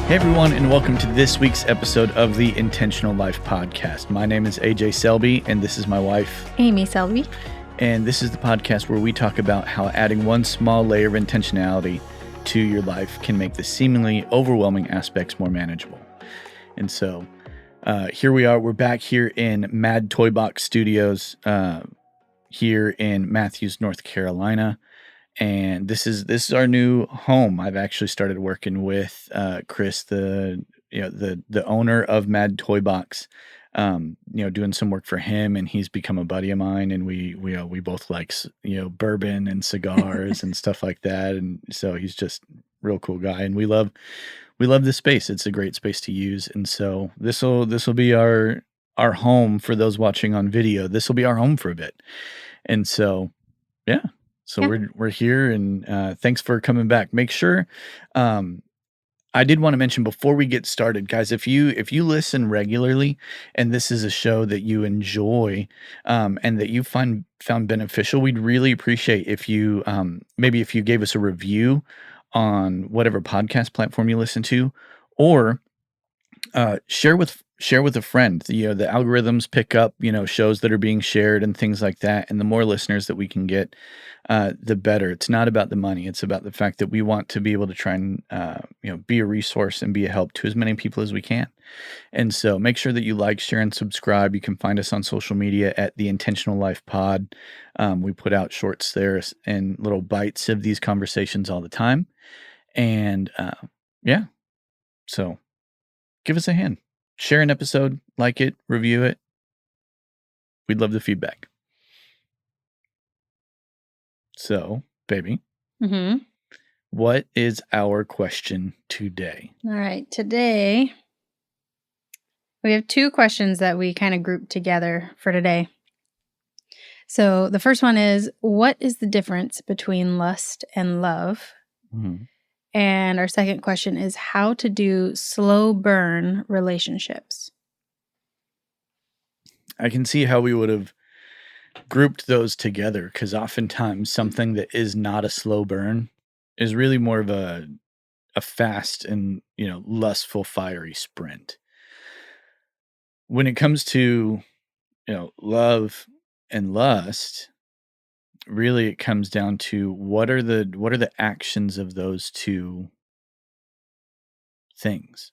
Hey everyone, and welcome to this week's episode of the Intentional Life Podcast. My name is AJ Selby, and this is my wife, Amy Selby. And this is the podcast where we talk about how adding one small layer of intentionality to your life can make the seemingly overwhelming aspects more manageable. And so here we are. We're back here in Mad Toy Box Studios here in Matthews, North Carolina. And this is our new home. I've actually started working with Chris, the owner of Mad Toy Box, doing some work for him, and he's become a buddy of mine. And we both like bourbon and cigars and stuff like that. And so he's just a real cool guy, and we love this space. It's a great space to use. And so this will be our home for those watching on video. This will be our home for a bit. And so, yeah. So we're here, and thanks for coming back. Make sure, I did want to mention before we get started, guys, if you listen regularly and this is a show that you enjoy and that you found beneficial, we'd really appreciate if you maybe if you gave us a review on whatever podcast platform you listen to, or share with a friend. The algorithms pick up shows that are being shared and things like that, and the more listeners that we can get, the better. It's not about the money. It's about the fact that we want to be able to try and be a resource and be a help to as many people as we can. And so make sure that you like, share, and subscribe. You can find us on social media at the Intentional Life Pod. We put out shorts there and little bites of these conversations all the time. And so give us a hand. Share an episode, like it, review it. We'd love the feedback. So, baby, what is our question today? All right. Today, we have two questions that we kind of grouped together for today. So the first one is, what is the difference between lust and love? Mm-hmm. And our second question is how to do slow burn relationships. I can see how we would have grouped those together, because oftentimes something that is not a slow burn is really more of a fast and lustful, fiery sprint. When it comes to love and lust, really it comes down to what are the actions of those two things.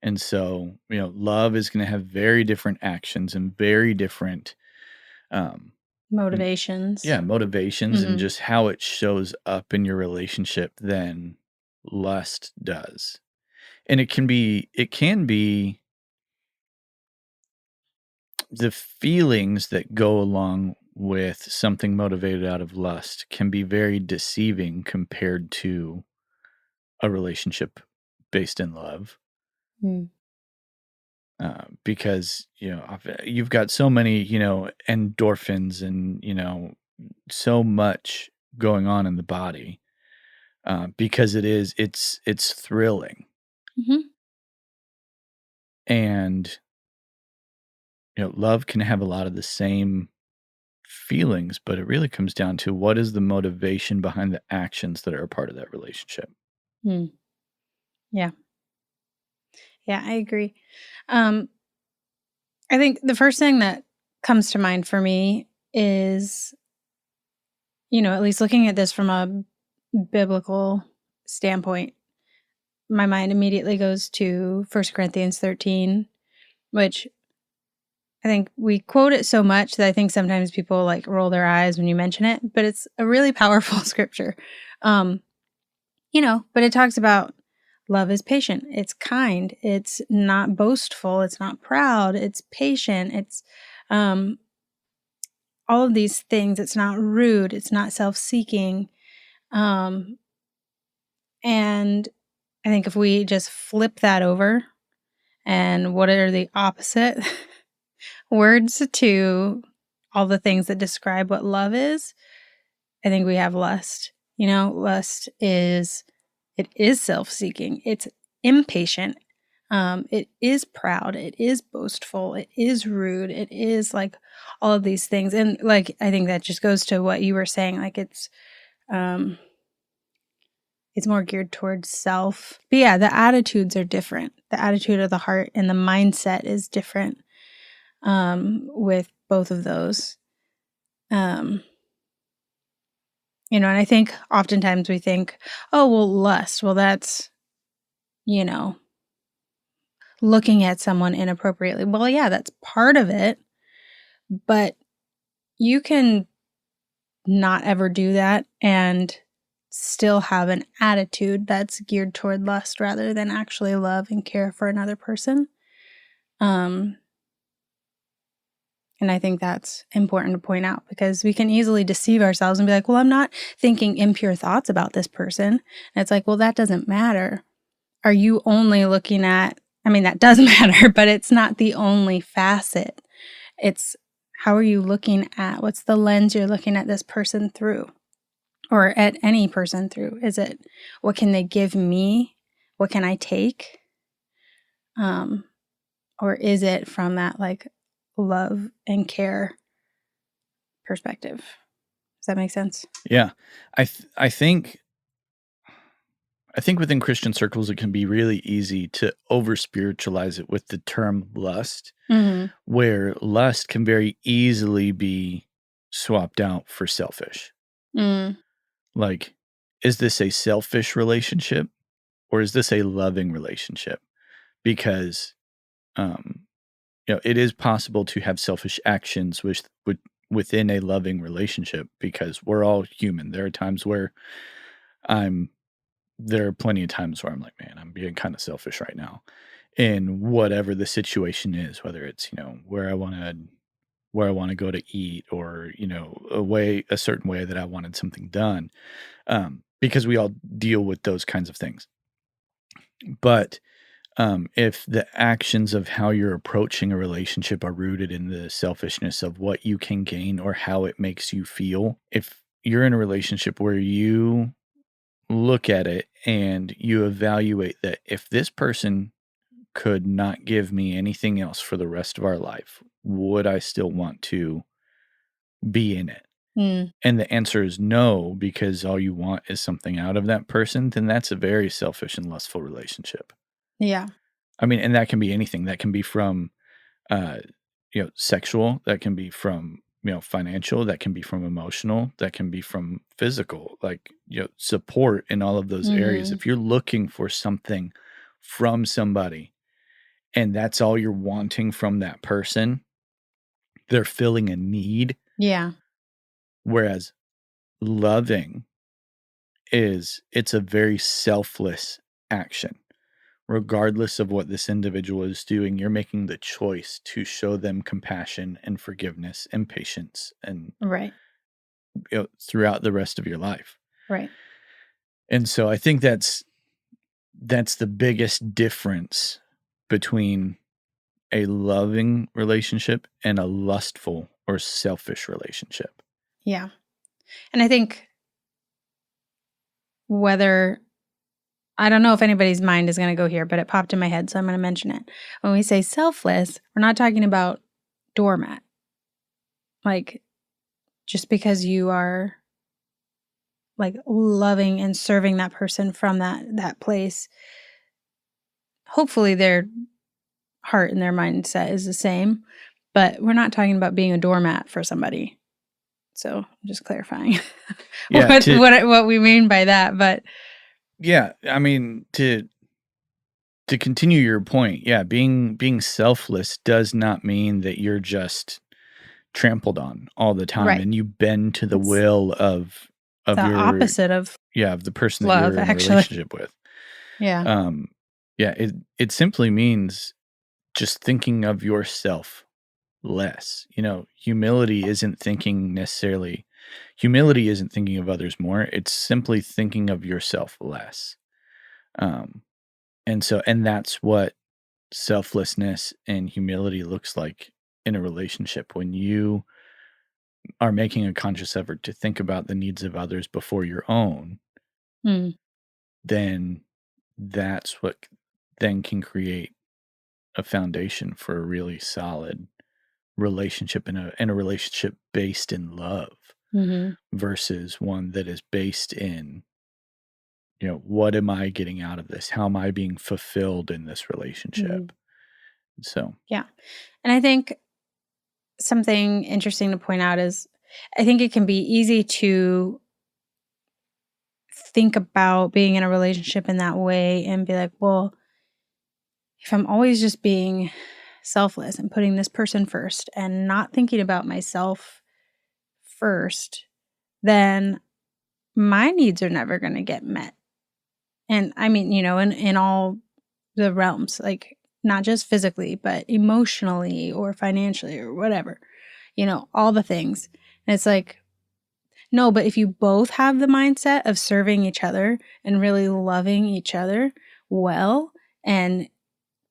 And so, love is going to have very different actions and very different motivations. Motivations, and just how it shows up in your relationship than lust does. And it can be the feelings that go along with something motivated out of lust can be very deceiving compared to a relationship based in love. Because you've got so many endorphins and so much going on in the body, because it's thrilling. And love can have a lot of the same feelings, but it really comes down to what is the motivation behind the actions that are a part of that relationship. Yeah, I agree. I think the first thing that comes to mind for me is, at least looking at this from a biblical standpoint, my mind immediately goes to 1 Corinthians 13, which I think we quote it so much that I think sometimes people roll their eyes when you mention it, but it's a really powerful scripture. But it talks about love is patient. It's kind. It's not boastful. It's not proud. It's patient. It's all of these things. It's not rude. It's not self-seeking. And I think if we just flip that over, and what are the opposite words to all the things that describe what love is, I think we have lust. Lust is self-seeking. It's impatient. It is proud. It is boastful. It is rude. It is all of these things. And I think that just goes to what you were saying. It's it's more geared towards self. But yeah, the attitudes are different. The attitude of the heart and the mindset is different with both of those. And I think oftentimes we think, oh, well, lust. Well, that's, looking at someone inappropriately. Well, yeah, that's part of it. But you can not ever do that and still have an attitude that's geared toward lust rather than actually love and care for another person. And I think that's important to point out because we can easily deceive ourselves and be like, well, I'm not thinking impure thoughts about this person. And it's like, well, that doesn't matter. Are you only looking at, that does matter, but it's not the only facet. It's how are you looking at, what's the lens you're looking at this person through or at any person through? Is it, what can they give me? What can I take? Or is it from that like love and care perspective? Does that make sense? Yeah. I think within Christian circles, it can be really easy to over spiritualize it with the term lust, where lust can very easily be swapped out for selfish. Like, is this a selfish relationship or is this a loving relationship? Because, it is possible to have selfish actions within a loving relationship because we're all human. There are times where there are plenty of times where I'm like, man, I'm being kind of selfish right now in whatever the situation is, whether it's, where I want to go to eat or, a certain way that I wanted something done. Because we all deal with those kinds of things. But if the actions of how you're approaching a relationship are rooted in the selfishness of what you can gain or how it makes you feel, if you're in a relationship where you look at it and you evaluate that if this person could not give me anything else for the rest of our life, would I still want to be in it? And the answer is no, because all you want is something out of that person, then that's a very selfish and lustful relationship. Yeah. And that can be anything. That can be from, sexual. That can be from, financial. That can be from emotional. That can be from physical, like, support in all of those areas. If you're looking for something from somebody and that's all you're wanting from that person, they're filling a need. Yeah. Whereas loving it's a very selfless action. Regardless of what this individual is doing, you're making the choice to show them compassion and forgiveness and patience and Right. Throughout the rest of your life. Right. And so I think that's the biggest difference between a loving relationship and a lustful or selfish relationship. Yeah. And I think I don't know if anybody's mind is going to go here, but it popped in my head, so I'm going to mention it. When we say selfless, we're not talking about doormat. Like, just because you are like loving and serving that person from that place, hopefully their heart and their mindset is the same, but we're not talking about being a doormat for somebody. So I'm just clarifying what we mean by that. But yeah, to continue your point, yeah, being selfless does not mean that you're just trampled on all the time, right. and you bend to the will of the opposite of the person love, that you're in actually. a relationship with. Yeah. It simply means just thinking of yourself less. Humility isn't thinking of others more. It's simply thinking of yourself less. And that's what selflessness and humility looks like in a relationship. When you are making a conscious effort to think about the needs of others before your own, then that's what then can create a foundation for a really solid relationship and a relationship based in love versus one that is based in what am I getting out of this? How am I being fulfilled in this Mhm. relationship? So, Yeah. And I think something interesting to point out is I think it can be easy to think about being in a relationship in that way and be like, well, if I'm always just being selfless and putting this person first and not thinking about myself first, then my needs are never going to get met. And I mean, in all the realms, like not just physically, but emotionally or financially or whatever, all the things. And it's like, no, but if you both have the mindset of serving each other and really loving each other well and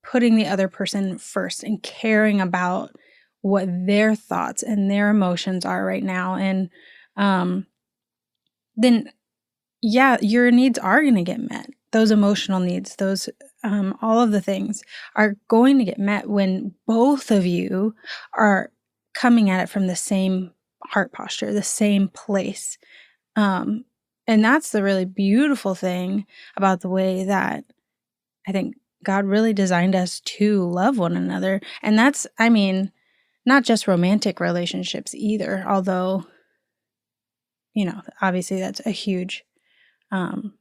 putting the other person first and caring about what their thoughts and their emotions are right now, and then yeah, your needs are going to get met. Those emotional needs, those all of the things are going to get met when both of you are coming at it from the same heart posture, the same place. Um, and that's the really beautiful thing about the way that I think God really designed us to love one another. And that's, I mean, not just romantic relationships either, although, obviously that's um,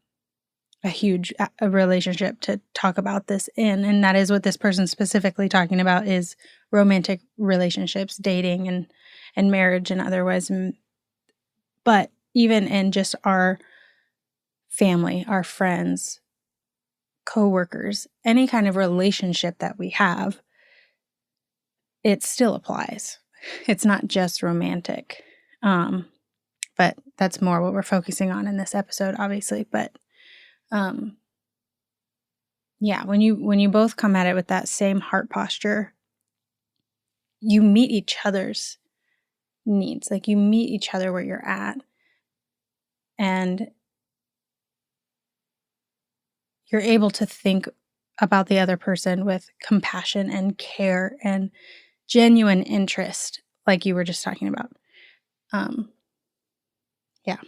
a relationship to talk about this in. And that is what this person's specifically talking about is romantic relationships, dating and marriage and otherwise. But even in just our family, our friends, coworkers, any kind of relationship that we have, it still applies. It's not just romantic. But that's more what we're focusing on in this episode, obviously. But yeah, when you both come at it with that same heart posture, you meet each other's needs. Like you meet each other where you're at, and you're able to think about the other person with compassion and care and genuine interest, like you were just talking about. Yeah.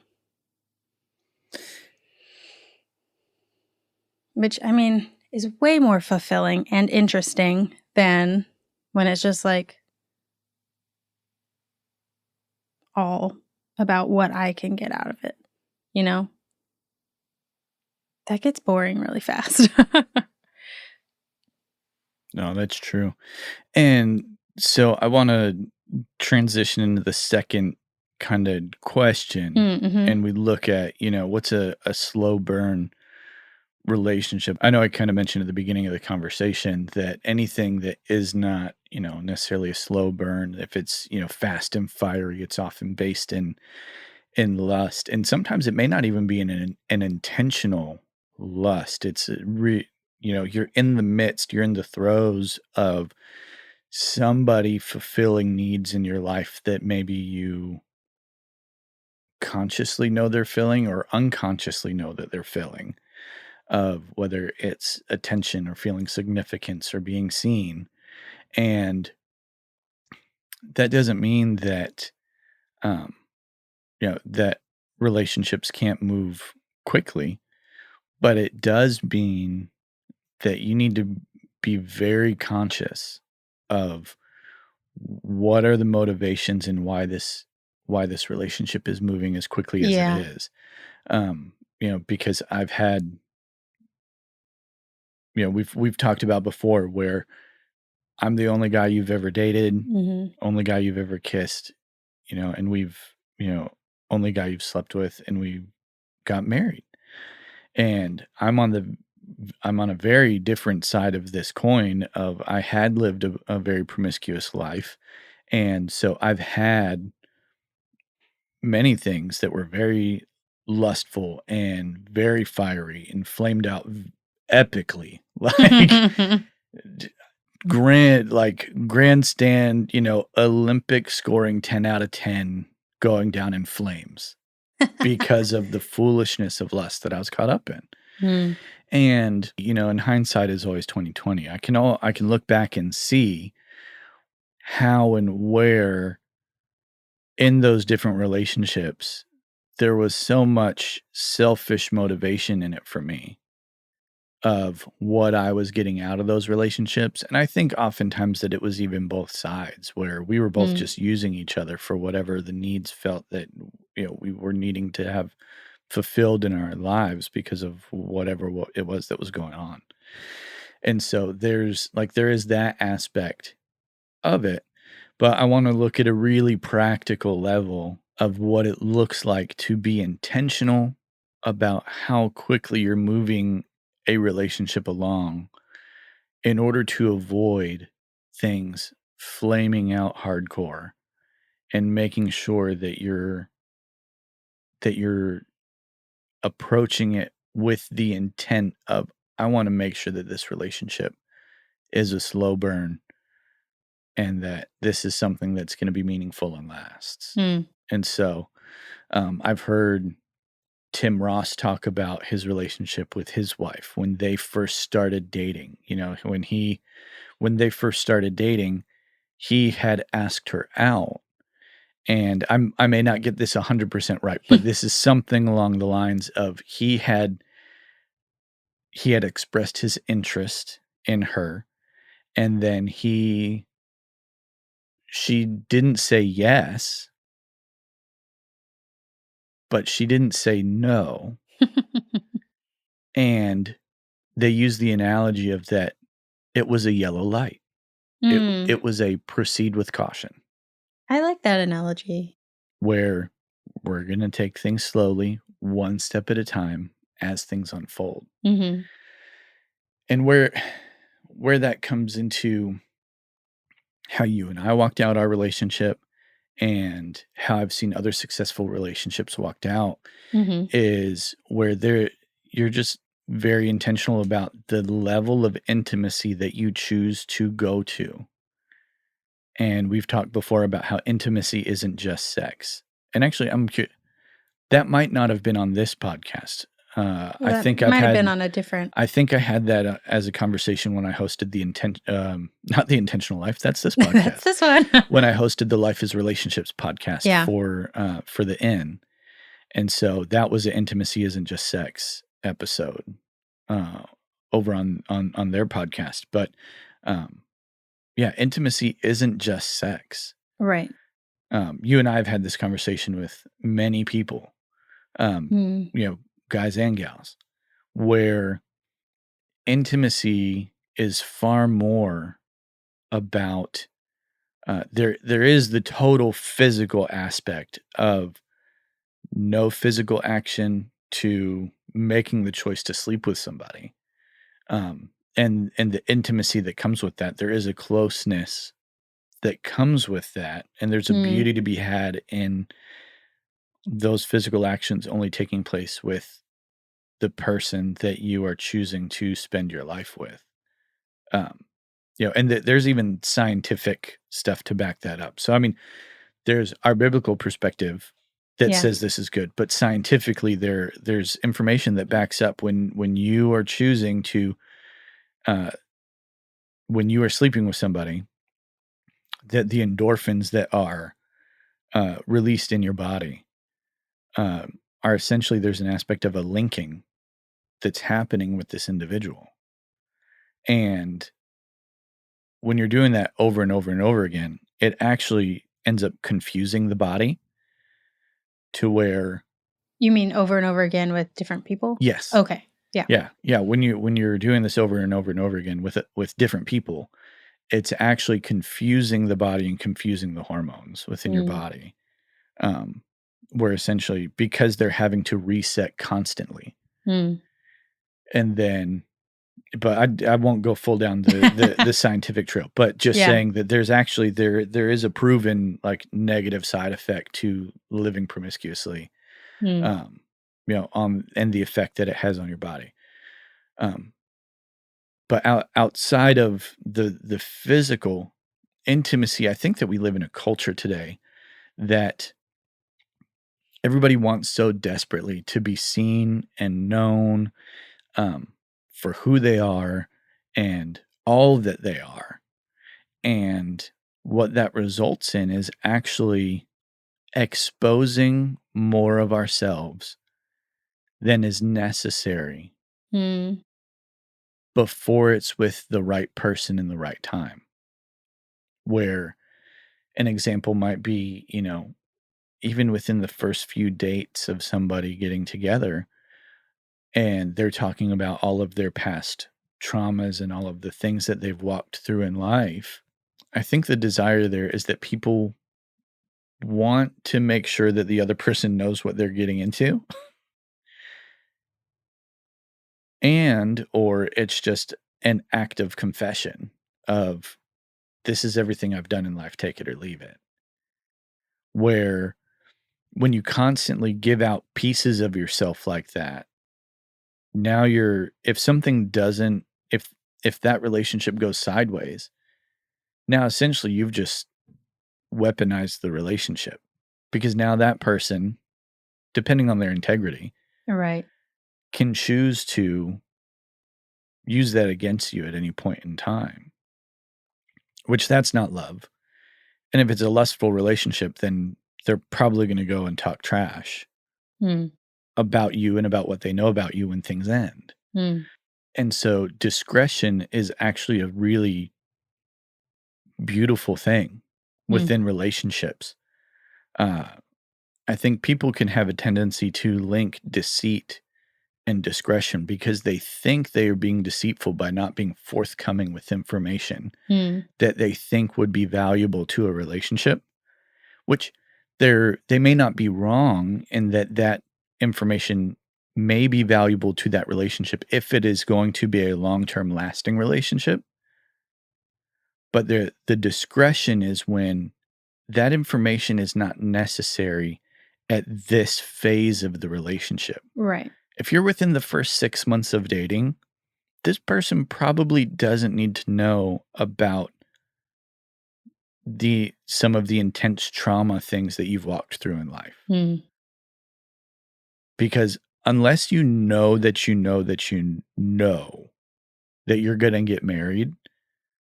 Which, I mean, is way more fulfilling and interesting than when it's just like all about what I can get out of it, you know? That gets boring really fast. no, that's true. And so I want to transition into the second kind of question. Mm-hmm. And we look at, what's a slow burn relationship. I know I kind of mentioned at the beginning of the conversation that anything that is not, necessarily a slow burn, if it's, fast and fiery, it's often based in lust. And sometimes it may not even be an intentional lust. It's you're in the midst, you're in the throes of somebody fulfilling needs in your life that maybe you consciously know they're filling or unconsciously know that they're filling, of whether it's attention or feeling significance or being seen. And that doesn't mean that, um, that relationships can't move quickly, but it does mean that you need to be very conscious of what are the motivations and why this relationship is moving as quickly as it Yeah. is. Because I've had, we've talked about before where I'm the only guy you've ever dated, Mm-hmm. only guy you've ever kissed, and we've, you know, only guy you've slept with, and we got married. And I'm on a very different side of this coin of I had lived a very promiscuous life. And so I've had many things that were very lustful and very fiery and flamed out epically, like d- grandstand, Olympic scoring 10 out of 10 going down in flames because of the foolishness of lust that I was caught up in. Mm. And, in hindsight is always 2020. I can look back and see how and where in those different relationships there was so much selfish motivation in it for me of what I was getting out of those relationships. And I think oftentimes that it was even both sides where we were both Mm. just using each other for whatever the needs felt that we were needing to have fulfilled in our lives because of whatever what it was that was going on. And so there is that aspect of it, but I want to look at a really practical level of what it looks like to be intentional about how quickly you're moving a relationship along in order to avoid things flaming out hardcore and making sure that you're approaching it with the intent of I want to make sure that this relationship is a slow burn and that this is something that's going to be meaningful and lasts. Mm. And so I've heard Tim Ross talk about his relationship with his wife when they first started dating. When they first started dating, he had asked her out. And I may not get this 100% right, but this is something along the lines of he had expressed his interest in her, and then she didn't say yes, but she didn't say no. And they use the analogy of that it was a yellow light. It Mm. it was a proceed with caution, I like that analogy. where we're gonna take things slowly, one step at a time as things unfold. Mhm. And where that comes into how you and I walked out our relationship and how I've seen other successful relationships walked out Mhm. is where you're just very intentional about the level of intimacy that you choose to go to. And we've talked before about how intimacy isn't just sex. And actually, that might not have been on this podcast. I That think might have been on a different. I think I had that as a conversation when I hosted not the intentional life. That's this podcast. That's this one. When I hosted the Life is Relationships podcast Yeah. for the Inn. And so that was an intimacy isn't just sex episode uh, over on their podcast. But yeah, intimacy isn't just sex. Right. You and I have had this conversation with many people, Mm. guys and gals, where intimacy is far more about there is the total physical aspect of no physical action to making the choice to sleep with somebody. And the intimacy that comes with that. There is a closeness that comes with that, and there's a Mm. beauty to be had in those physical actions only taking place with the person that you are choosing to spend your life with. Um, and there's even scientific stuff to back that up. So, I mean, there's our biblical perspective that Yeah. says this is good, but scientifically, there's information that backs up when you are choosing to, uh, when you are sleeping with somebody, that the endorphins that are released in your body are essentially there's an aspect of a linking that's happening with this individual, and when you're doing that over and over and over again, it actually ends up confusing the body to where You mean over and over again with different people? yes. Okay. Yeah. Yeah, when you're doing this over and over and over again with different people, it's actually confusing the body and confusing the hormones within your Mm. body, um, where essentially because they're having to reset constantly, Mm. and then but I won't go full down the scientific trail, but just Yeah. saying that there's actually there is a proven, like, negative side effect to living promiscuously, Mm. and the effect that it has on your body. Um, but outside of the physical intimacy, I think that we live in a culture today that everybody wants so desperately to be seen and known, um, for who they are and all that they are. And what that results in is actually exposing more of ourselves than is necessary Mm. before it's with the right person in the right time. Where an example might be, even within the first few dates of somebody getting together and they're talking about all of their past traumas and all of the things that they've walked through in life. I think the desire there is that people want to make sure that the other person knows what they're getting into and or it's just an act of confession of this is everything I've done in life, take it or leave it. Where when you constantly give out pieces of yourself like that, now if something doesn't if that relationship goes sideways, now essentially you've just weaponized the relationship because now that person, depending on their integrity, Right. can choose to use that against you at any point in time, which that's not love. And if it's a lustful relationship, then they're probably going to go and talk trash Mm. about you and about what they know about you when things end. Mm. And so discretion is actually a really beautiful thing Mm. within relationships. Uh, I think people can have a tendency to link deceit and discretion because they think they are being deceitful by not being forthcoming with information Mm. that they think would be valuable to a relationship, which they may not be wrong in that information may be valuable to that relationship if it is going to be a long-term lasting relationship. But the discretion is when that information is not necessary at this phase of the relationship. Right. If you're within the first 6 months of dating, this person probably doesn't need to know about some of the intense trauma things that you've walked through in life. Mm. Because unless you know that you know that you know that you're gonna get married,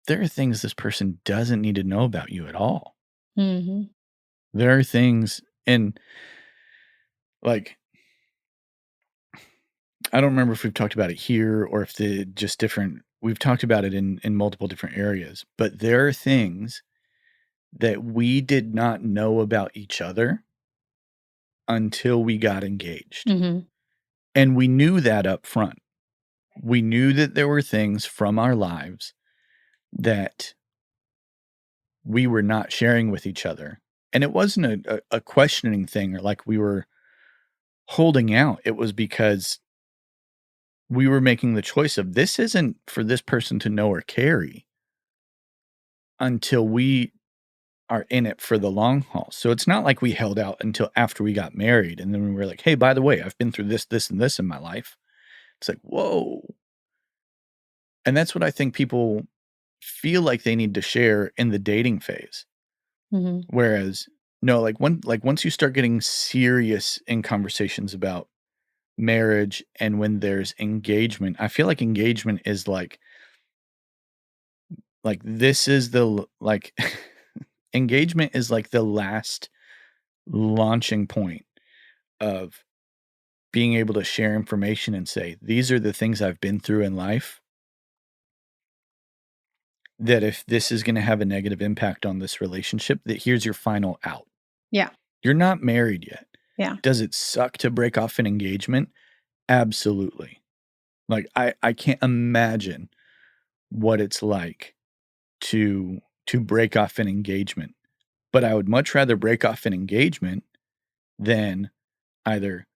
there are things this person doesn't need to know about you at all. Mm-hmm. There are things and, like, I don't remember if we've talked about it here or if the just different we've talked about it in multiple different areas, but there are things that we did not know about each other until we got engaged. Mm-hmm. And we knew that up front. We knew that there were things from our lives that we were not sharing with each other. And it wasn't a questioning thing or like we were holding out. It was because we were making the choice of this isn't for this person to know or carry until we are in it for the long haul. So it's not like we held out until after we got married and then we were like, hey, by the way, I've been through this, this, and this in my life. It's like, whoa. And that's what I think people feel like they need to share in the dating phase. Mm-hmm. Whereas, no, once you start getting serious in conversations about marriage and when there's engagement, I feel like engagement is this is the like engagement is like the last launching point of being able to share information and say, these are the things I've been through in life that if this is going to have a negative impact on this relationship, that here's your final out. Yeah. You're not married yet. Yeah. Does it suck to break off an engagement? Absolutely. Like I can't imagine what it's like to break off an engagement. But I would much rather break off an engagement than either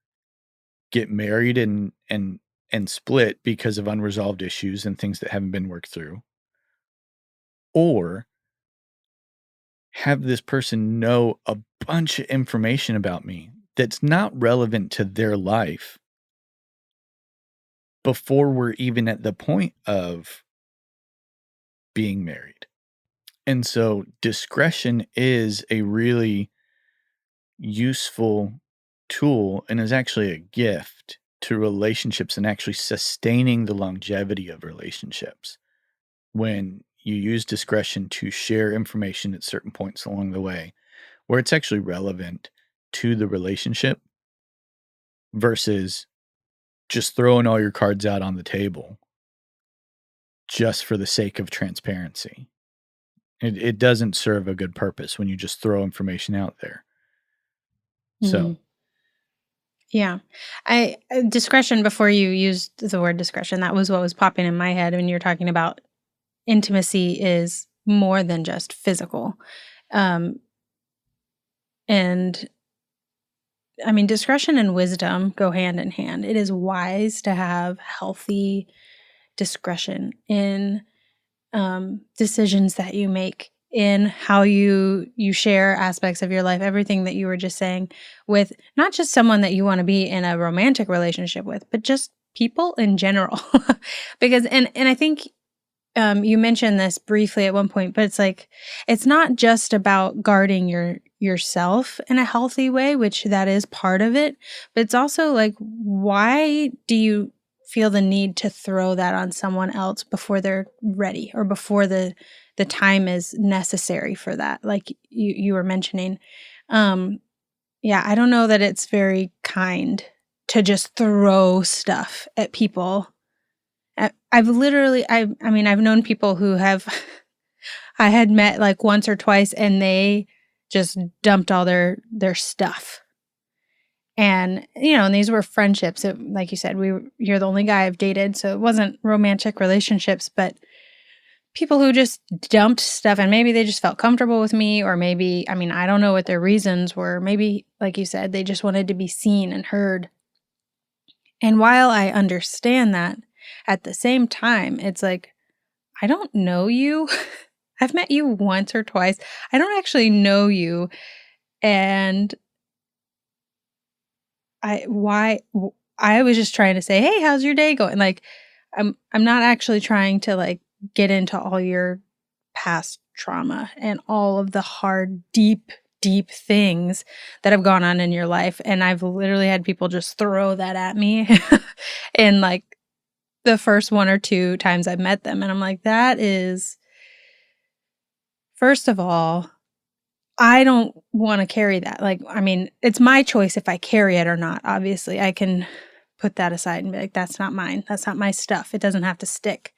get married and split because of unresolved issues and things that haven't been worked through, or have this person know a bunch of information about me that's not relevant to their life before we're even at the point of being married. And so discretion is a really useful tool and is actually a gift to relationships and actually sustaining the longevity of relationships when you use discretion to share information at certain points along the way where it's actually relevant to the relationship versus just throwing all your cards out on the table just for the sake of transparency. It doesn't serve a good purpose when you just throw information out there. So, Yeah. Discretion, before you used the word discretion, that was what was popping in my head when you're talking about intimacy is more than just physical. And I mean, discretion and wisdom go hand in hand. It is wise to have healthy discretion in decisions that you make, in how you share aspects of your life, everything that you were just saying, with not just someone that you want to be in a romantic relationship with, but just people in general. Because and I think you mentioned this briefly at one point, but it's like it's not just about guarding yourself in a healthy way, which that is part of it, but it's also like, why do you feel the need to throw that on someone else before they're ready or before the time is necessary for that? Like you were mentioning. Yeah, I don't know that it's very kind to just throw stuff at people. I've literally, I mean, I've known people who have, I had met like once or twice, and they just dumped all their stuff. And, and these were friendships. Like you said, you're the only guy I've dated, so it wasn't romantic relationships, but people who just dumped stuff, and maybe they just felt comfortable with me, or maybe, I mean, I don't know what their reasons were. Maybe, like you said, they just wanted to be seen and heard. And while I understand that, at the same time, it's like, I don't know you. I've met you once or twice. I don't actually know you. And I was just trying to say, hey, how's your day going? Like, I'm not actually trying to like get into all your past trauma and all of the hard, deep things that have gone on in your life. And I've literally had people just throw that at me in like the first one or two times I've met them. And I'm like, that is, first of all, I don't want to carry that. Like, I mean, it's my choice if I carry it or not. Obviously, I can put that aside and be like, that's not mine. That's not my stuff. It doesn't have to stick.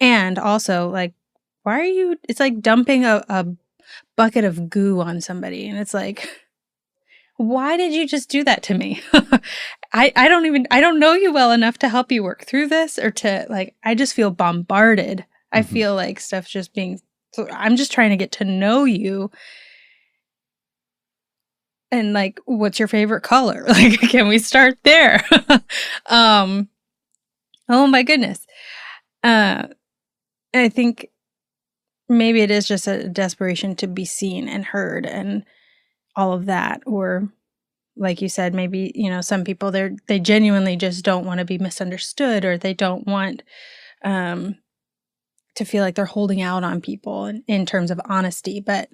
And also, like, why are you, it's like dumping a bucket of goo on somebody. And it's like, why did you just do that to me? I don't know you well enough to help you work through this, or to like, I just feel bombarded. I feel like stuff's just being, I'm just trying to get to know you. And like, what's your favorite color? Like, can we start there? Oh my goodness. I think maybe it is just a desperation to be seen and heard and all of that. Or like you said, maybe, some people they genuinely just don't want to be misunderstood, or they don't want to feel like they're holding out on people in terms of honesty. But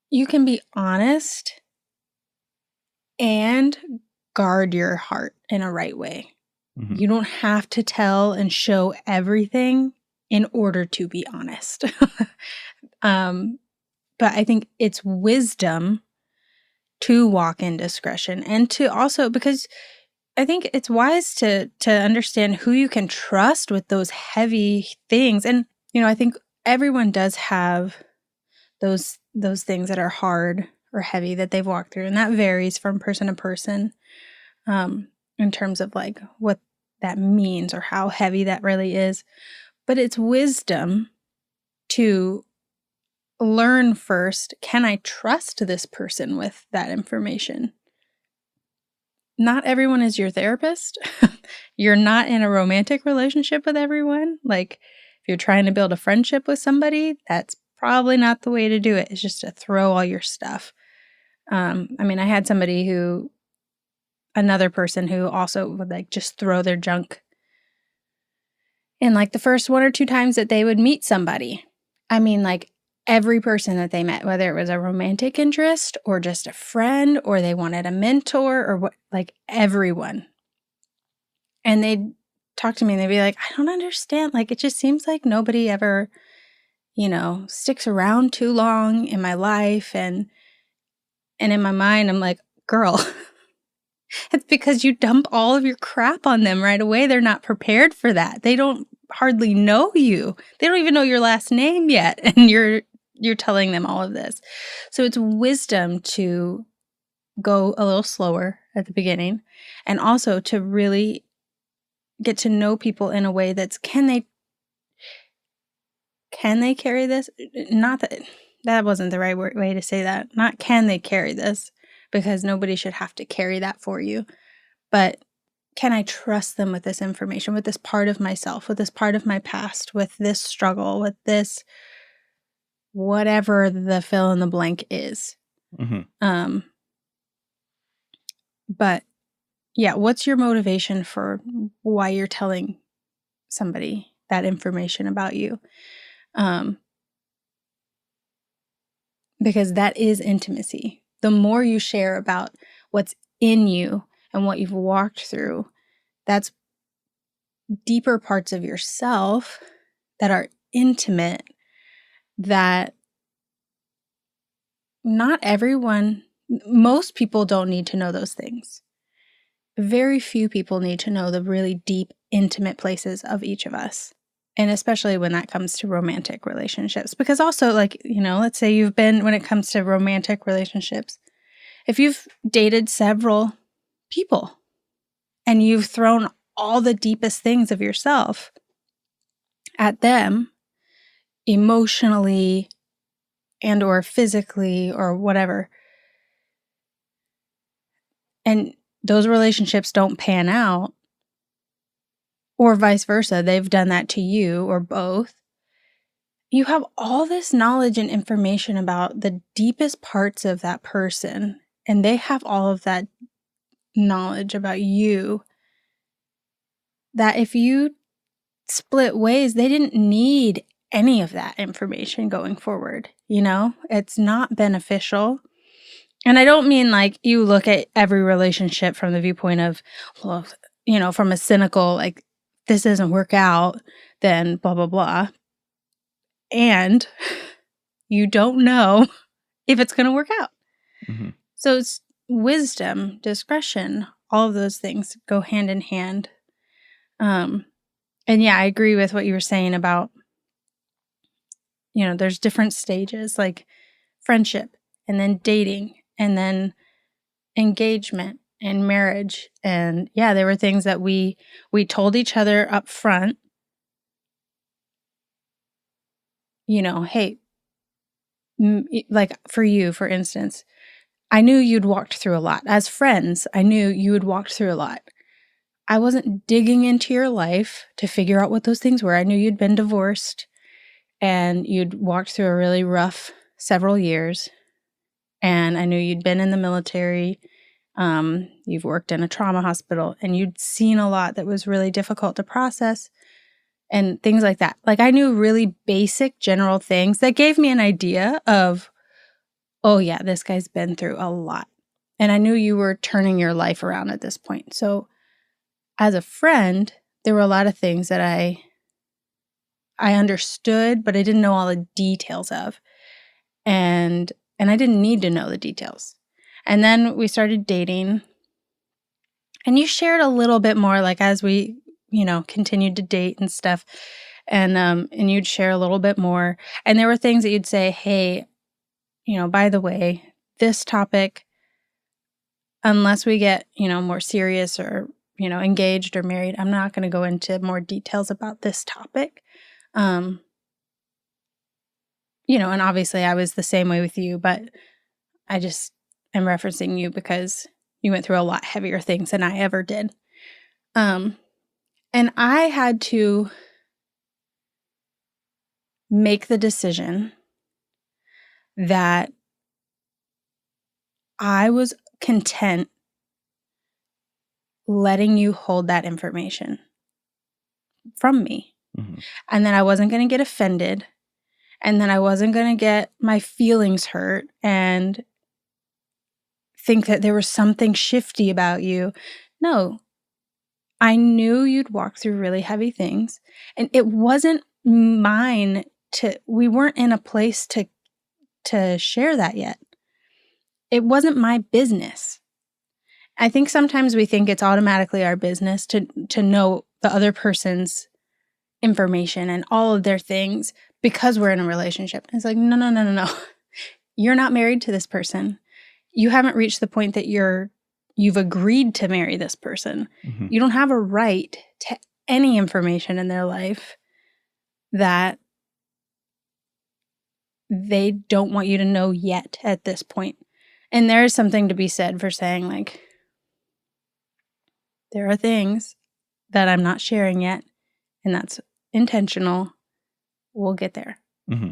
you can be honest and guard your heart in a right way. You don't have to tell and show everything in order to be honest. But I think it's wisdom to walk in discretion, and to also, because I think it's wise to understand who you can trust with those heavy things. And, I think everyone does have those things that are hard or heavy that they've walked through. And that varies from person to person, in terms of like what that means or how heavy that really is. But it's wisdom to learn first, can I trust this person with that information? Not everyone is your therapist. You're not in a romantic relationship with everyone. Like, if you're trying to build a friendship with somebody, that's probably not the way to do it. It's just to throw all your stuff. I mean, I had another person who also would like just throw their junk. And like the first one or two times that they would meet somebody, I mean, like every person that they met, whether it was a romantic interest or just a friend, or they wanted a mentor, or what, like everyone. And they'd talk to me and they'd be like, I don't understand. Like, it just seems like nobody ever, sticks around too long in my life. And And in my mind, I'm like, girl, it's because you dump all of your crap on them right away. They're not prepared for that. They don't hardly know you. They don't even know your last name yet. And you're telling them all of this. So it's wisdom to go a little slower at the beginning, and also to really get to know people in a way that's, can they carry this? Not that wasn't the right way to say that. Not can they carry this, because nobody should have to carry that for you. But can I trust them with this information, with this part of myself, with this part of my past, with this struggle, with this whatever the fill in the blank is. But yeah, what's your motivation for why you're telling somebody that information about you? Because that is intimacy. The more you share about what's in you and what you've walked through, that's deeper parts of yourself that are intimate, that not everyone, most people don't need to know those things. Very few people need to know the really deep, intimate places of each of us. And especially when that comes to romantic relationships. Because also, like, let's say when it comes to romantic relationships, if you've dated several people and you've thrown all the deepest things of yourself at them, emotionally and or physically or whatever, and those relationships don't pan out, or vice versa, they've done that to you or both, you have all this knowledge and information about the deepest parts of that person, and they have all of that knowledge about you, that if you split ways, they didn't need any of that information going forward. It's not beneficial. And I don't mean like you look at every relationship from the viewpoint of, well, from a cynical, like, this doesn't work out, then blah, blah, blah. And you don't know if it's going to work out. Mm-hmm. So it's wisdom, discretion, all of those things go hand in hand. And yeah, I agree with what you were saying about, there's different stages, like friendship, and then dating, and then engagement and marriage. And yeah, there were things that we told each other up front, hey, like for you, for instance, I knew you'd walked through a lot. As friends, I knew you had walked through a lot. I wasn't digging into your life to figure out what those things were. I knew you'd been divorced and you'd walked through a really rough several years. And I knew you'd been in the military. You've worked in a trauma hospital, and you'd seen a lot that was really difficult to process and things like that. Like, I knew really basic general things that gave me an idea of, oh yeah, this guy's been through a lot. And I knew you were turning your life around at this point. So as a friend, there were a lot of things that I understood, but I didn't know all the details of. And I didn't need to know the details. And then we started dating, and you shared a little bit more, like, as we, continued to date and stuff, and you'd share a little bit more. And there were things that you'd say, hey, by the way, this topic, unless we get, more serious or, engaged or married, I'm not going to go into more details about this topic. And obviously I was the same way with you, but I just am referencing you because you went through a lot heavier things than I ever did. And I had to make the decision that I was content letting you hold that information from me. Mm-hmm. And then I wasn't going to get offended, and then I wasn't going to get my feelings hurt and think that there was something shifty about you. No, I knew you'd walk through really heavy things, and it wasn't mine we weren't in a place to share that yet. it wasn't my business. I think sometimes we think it's automatically our business to know the other person's information and all of their things because we're in a relationship. And it's like, no. You're not married to this person. You haven't reached the point that you've agreed to marry this person. Mm-hmm. You don't have a right to any information in their life that they don't want you to know yet at this point. And there is something to be said for saying, like, there are things that I'm not sharing yet, and that's intentional. We'll get there. Mm-hmm.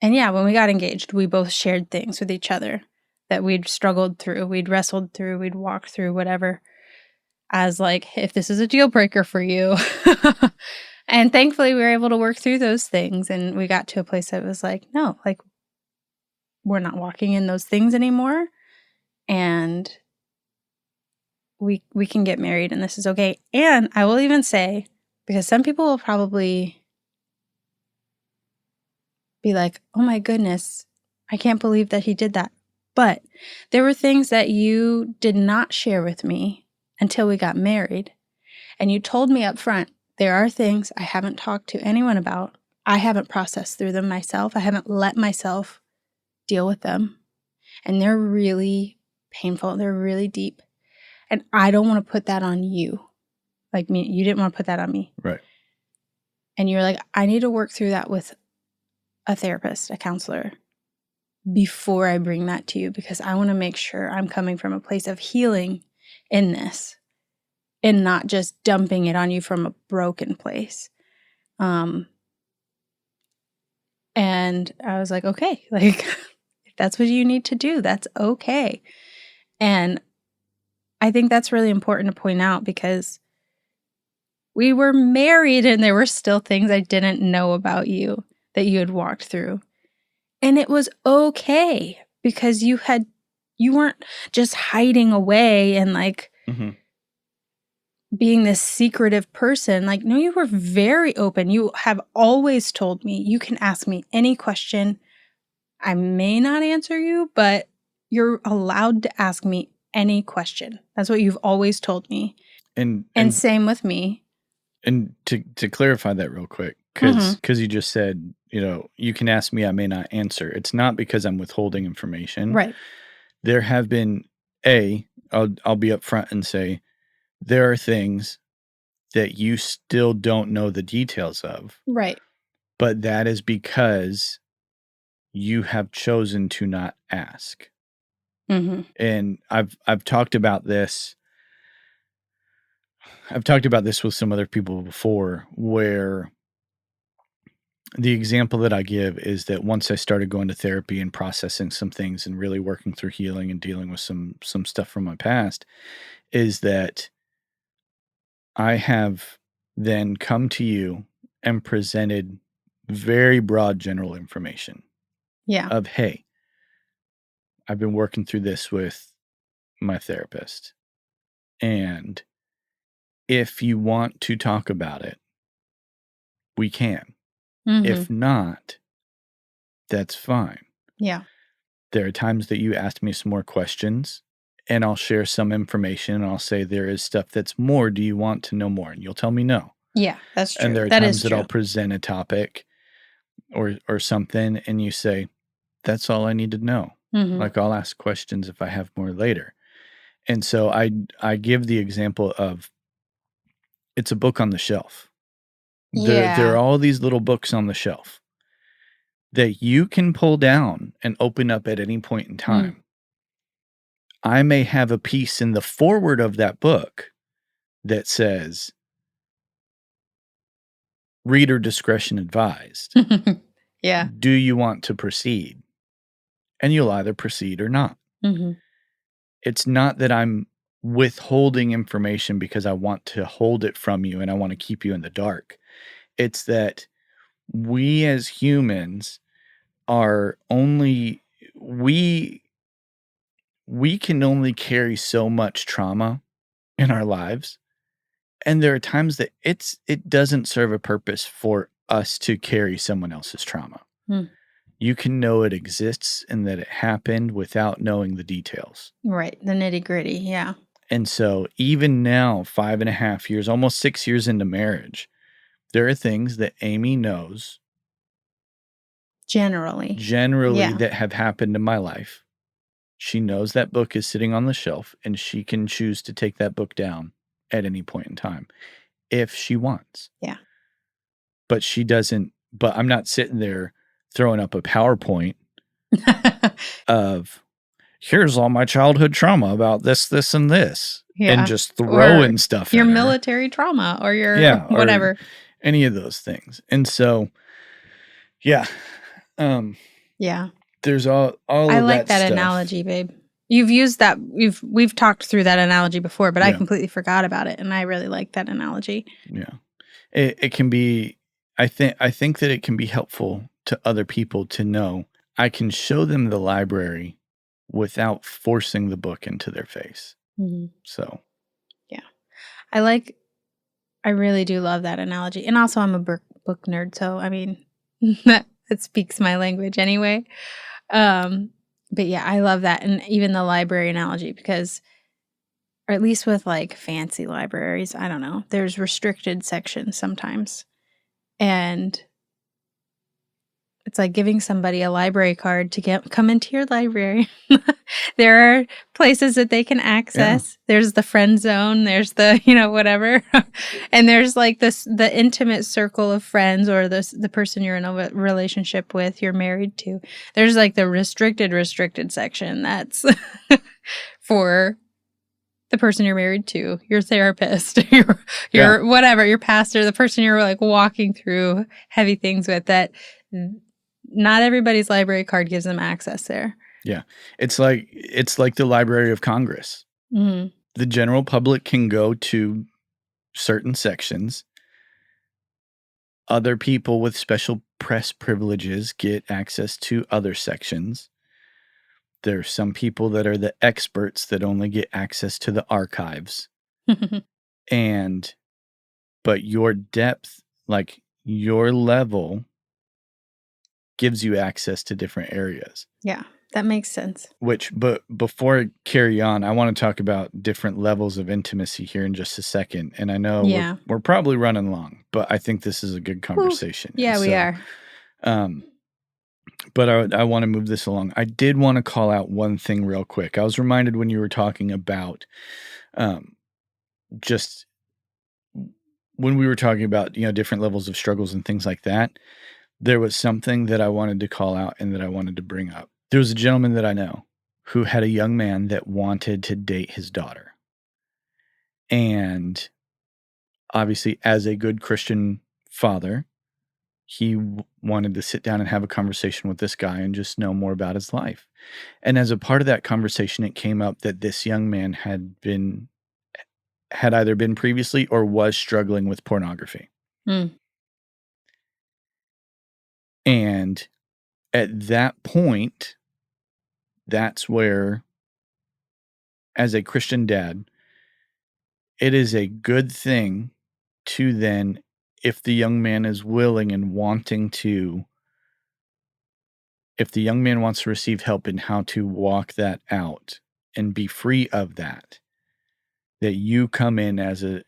And yeah, when we got engaged, we both shared things with each other that we'd struggled through, we'd wrestled through, we'd walked through, whatever, as like, if this is a deal breaker for you. And thankfully, we were able to work through those things. And we got to a place that was like, no, like, we're not walking in those things anymore. And we can get married and this is okay. And I will even say, because some people will probably be like, oh my goodness, I can't believe that he did that. But there were things that you did not share with me until we got married. And you told me up front, there are things I haven't talked to anyone about. I haven't processed through them myself. I haven't let myself deal with them. And they're really painful. They're really deep. And I don't want to put that on you. Like me, you didn't want to put that on me. Right. And you're like, I need to work through that with a therapist, a counselor, before I bring that to you, because I want to make sure I'm coming from a place of healing in this and not just dumping it on you from a broken place. And I was like, okay, like, if that's what you need to do, that's okay. And I think that's really important to point out, because we were married and there were still things I didn't know about you that you had walked through. And it was okay, because you weren't just hiding away and like being this secretive person. Like, no, you were very open. You have always told me, you can ask me any question. I may not answer you, but you're allowed to ask me any question. That's what you've always told me. And same with me. And to clarify that real quick, because you just said, you can ask me, I may not answer. It's not because I'm withholding information. Right. There have been, I'll be upfront and say, there are things that you still don't know the details of. Right. But that is because you have chosen to not ask. Mm-hmm. And I've talked about this. I've talked about this with some other people before, where the example that I give is that once I started going to therapy and processing some things and really working through healing and dealing with some stuff from my past, is that I have then come to you and presented very broad general information. Yeah. Of, hey, I've been working through this with my therapist. And if you want to talk about it, we can. If not, that's fine. Yeah. There are times that you ask me some more questions and I'll share some information and I'll say, there is stuff that's more. Do you want to know more? And you'll tell me no. Yeah, that's true. And there are times that I'll present a topic or something and you say, that's all I need to know. Like, I'll ask questions if I have more later. And so I give the example of, it's a book on the shelf. There are all these little books on the shelf that you can pull down and open up at any point in time. I may have a piece in the foreword of that book that says, reader discretion advised. Yeah. Do you want to proceed? And you'll either proceed or not. It's not that I'm withholding information because I want to hold it from you and I want to keep you in the dark. It's that we as humans are only, we can only carry so much trauma in our lives. And there are times that it doesn't serve a purpose for us to carry someone else's trauma. you can know it exists and that it happened without knowing the details. Right. The nitty-gritty. Yeah. And so even now, 5.5 years, almost 6 years into marriage, there are things that Amy knows Generally. generally Yeah. that have happened in my life. She knows that book is sitting on the shelf, and she can choose to take that book down at any point in time if she wants. Yeah. But she doesn't, but I'm not sitting there throwing up a PowerPoint of, here's all my childhood trauma about this, this, and this. Yeah. And just throwing Or stuff your at her. military trauma or your Yeah, or whatever. any of those things. And so, yeah. Yeah. There's all I of like that stuff. analogy, babe. You've used that. We've talked through that analogy before, but I Yeah. completely forgot about it, and I really like that analogy. Yeah. It can be, I think that it can be helpful to other people to know I can show them the library without forcing the book into their face. Mhm. So, Yeah. I really do love that analogy. And also I'm a book nerd, so I mean that speaks my language anyway. But yeah, I love that. And even the library analogy, because, or at least with like fancy libraries, I don't know, there's restricted sections sometimes. And it's like giving somebody a library card to come into your library. There are places that they can access. Yeah. There's the friend zone. There's the, whatever. And there's like the intimate circle of friends, or the person you're in a relationship with, you're married to. There's like the restricted section that's for the person you're married to, your therapist, your whatever, your pastor, the person you're like walking through heavy things with, that not everybody's library card gives them access there. Yeah. It's like the Library of Congress. Mm-hmm. The general public can go to certain sections. Other people with special press privileges get access to other sections. There are some people that are the experts that only get access to the archives. But your depth, like your level, gives you access to different areas. Yeah, that makes sense. But before I carry on, I want to talk about different levels of intimacy here in just a second. And I know we're probably running long, but I think this is a good conversation. Ooh, yeah, we are. But I want to move this along. I did want to call out one thing real quick. I was reminded when you were talking about just when we were talking about, different levels of struggles and things like that, there was something that I wanted to call out and that I wanted to bring up. There was a gentleman that I know who had a young man that wanted to date his daughter. And obviously, as a good Christian father, he wanted to sit down and have a conversation with this guy and just know more about his life. And as a part of that conversation, it came up that this young man had either been previously or was struggling with pornography. And at that point, that's where, as a Christian dad, it is a good thing to then, if the young man is willing and wanting to, if the young man wants to receive help in how to walk that out and be free of that, that you come in as a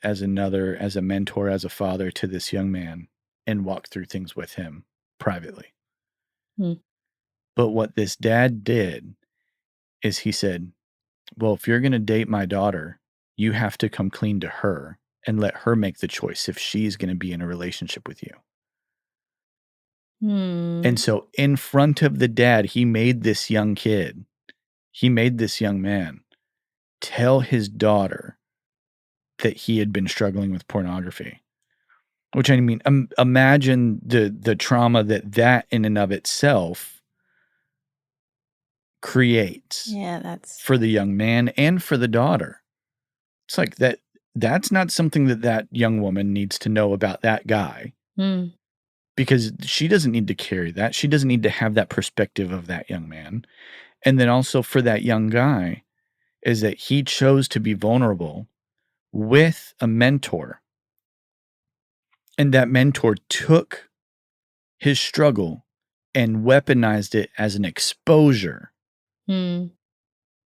mentor, as a father to this young man and walk through things with him privately. But what this dad did is he said, well, if you're going to date my daughter, you have to come clean to her and let her make the choice if she's going to be in a relationship with you. And so in front of the dad, he made this young man tell his daughter that he had been struggling with pornography. Which, I mean, imagine the trauma that in and of itself creates. Yeah, that's for the young man and for the daughter. It's like that's not something that young woman needs to know about that guy. Because she doesn't need to carry that. She doesn't need to have that perspective of that young man. And then also for that young guy is that he chose to be vulnerable with a mentor. And that mentor took his struggle and weaponized it as an exposure. Mm.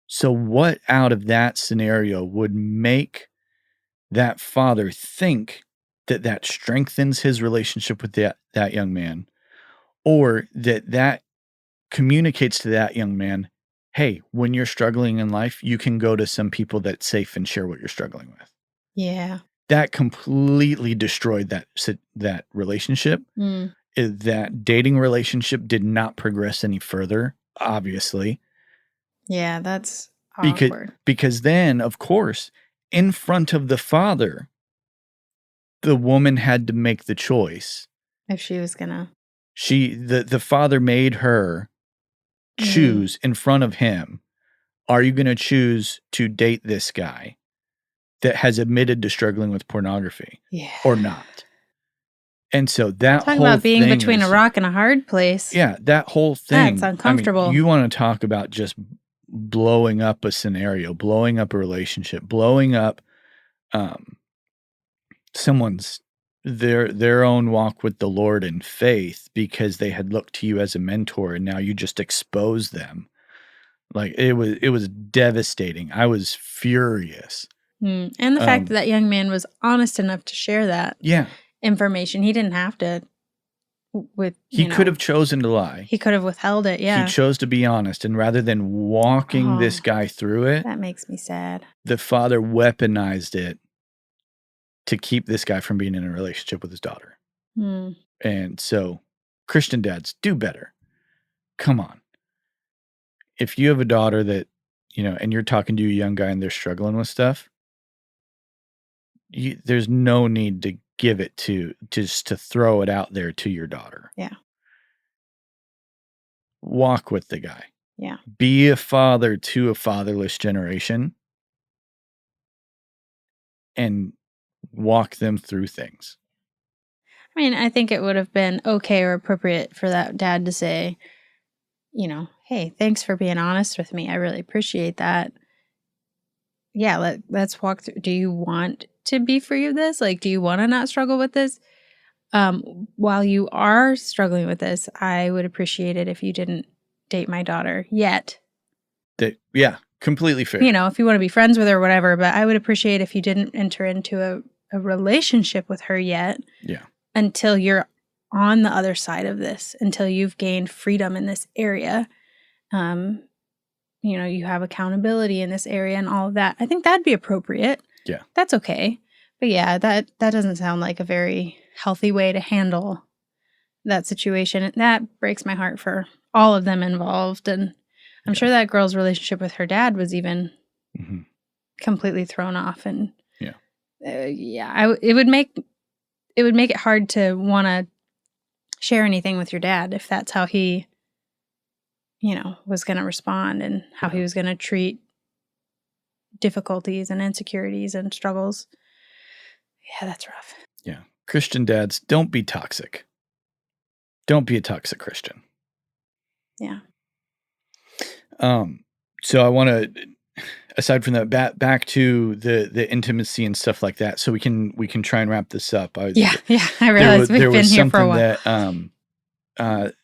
So what out of that scenario would make that father think that strengthens his relationship with that young man, or that communicates to that young man, hey, when you're struggling in life, you can go to some people that's safe and share what you're struggling with. Yeah. That completely destroyed that relationship. Mm. That dating relationship did not progress any further, obviously. Yeah, that's Because awkward. because then, of course, in front of the father, the woman had to make the choice. If she was gonna. The father made her choose in front of him. Are you going to choose to date this guy that has admitted to struggling with pornography, or not? And so that Talking whole about being thing between a rock and a hard place. Yeah, that whole thing. That's uncomfortable. You want to talk about just blowing up a scenario, blowing up a relationship, blowing up someone's their own walk with the Lord in faith because they had looked to you as a mentor, and now you just expose them. Like it was devastating. I was furious. And the fact that young man was honest enough to share that information. He didn't have to he could have chosen to lie. He could have withheld it, yeah. He chose to be honest, and rather than walking this guy through it, that makes me sad. The father weaponized it to keep this guy from being in a relationship with his daughter. And so Christian dads, do better. Come on. If you have a daughter that, and you're talking to a young guy and they're struggling with stuff, there's no need to give it to throw it out there to your daughter. Yeah. Walk with the guy. Yeah. Be a father to a fatherless generation and walk them through things. I mean, I think it would have been okay or appropriate for that dad to say, hey, thanks for being honest with me. I really appreciate that. Yeah, let's walk through. Do you want to be free of this? Like, do you want to not struggle with this? While you are struggling with this, I would appreciate it if you didn't date my daughter yet. Completely fair. If you want to be friends with her or whatever, but I would appreciate if you didn't enter into a relationship with her yet. Yeah. Until you're on the other side of this, until you've gained freedom in this area. You have accountability in this area and all of that. I think that'd be appropriate. Yeah. That's okay. But yeah, that doesn't sound like a very healthy way to handle that situation. That breaks my heart for all of them involved. And I'm sure that girl's relationship with her dad was even completely thrown off. And it would make it hard to want to share anything with your dad if that's how he, was going to respond and how he was going to treat difficulties and insecurities and struggles. Yeah, that's rough. Yeah. Christian dads, don't be toxic. Don't be a toxic Christian. Yeah. So I want to, aside from that, back to the intimacy and stuff like that, so we can try and wrap this up. I realized we've been here for a while. That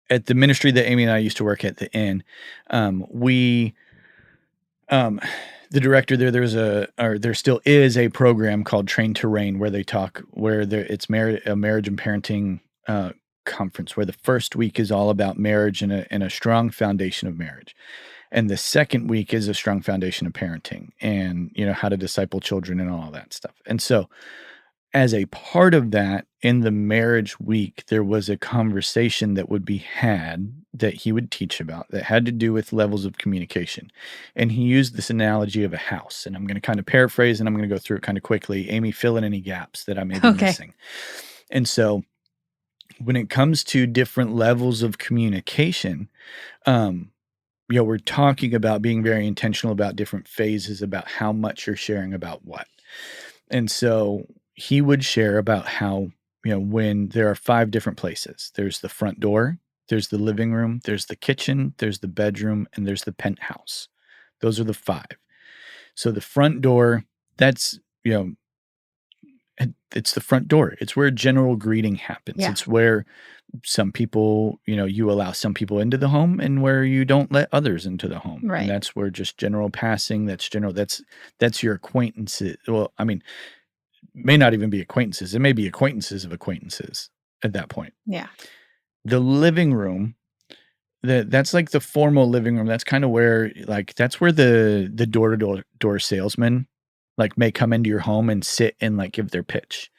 at the ministry that Amy and I used to work at the inn, the director there still is a program called Train to Reign where it's a marriage and parenting conference where the first week is all about marriage and a strong foundation of marriage. And the second week is a strong foundation of parenting and, how to disciple children and all that stuff. And so as a part of that, in the marriage week, there was a conversation that would be had that he would teach about that had to do with levels of communication. And he used this analogy of a house. And I'm going to kind of paraphrase and I'm going to go through it kind of quickly. Amy, fill in any gaps that I may be missing. And so when it comes to different levels of communication, we're talking about being very intentional about different phases, about how much you're sharing about what. And so he would share about how, when there are 5 different places, there's the front door, there's the living room, there's the kitchen, there's the bedroom, and there's the penthouse. Those are the 5. So the front door, that's it's the front door. It's where general greeting happens. Yeah. It's where some people, you allow some people into the home and where you don't let others into the home. Right. And that's where just general passing, that's your acquaintances. Well, I mean, may not even be acquaintances. It may be acquaintances of acquaintances at that point. Yeah. The living room, that's like the formal living room. That's kind of where that's where the door salesman may come into your home and sit and give their pitch.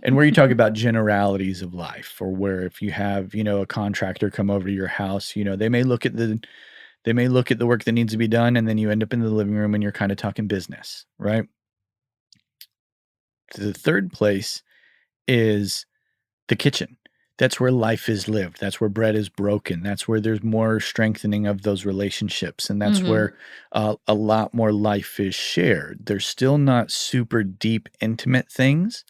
And where you talk about generalities of life, or where if you have, a contractor come over to your house, they may look at the work that needs to be done, and then you end up in the living room and you're kind of talking business, right? The third place is the kitchen. That's where life is lived. That's where bread is broken. That's where there's more strengthening of those relationships. And that's where a lot more life is shared. There's still not super deep, intimate things.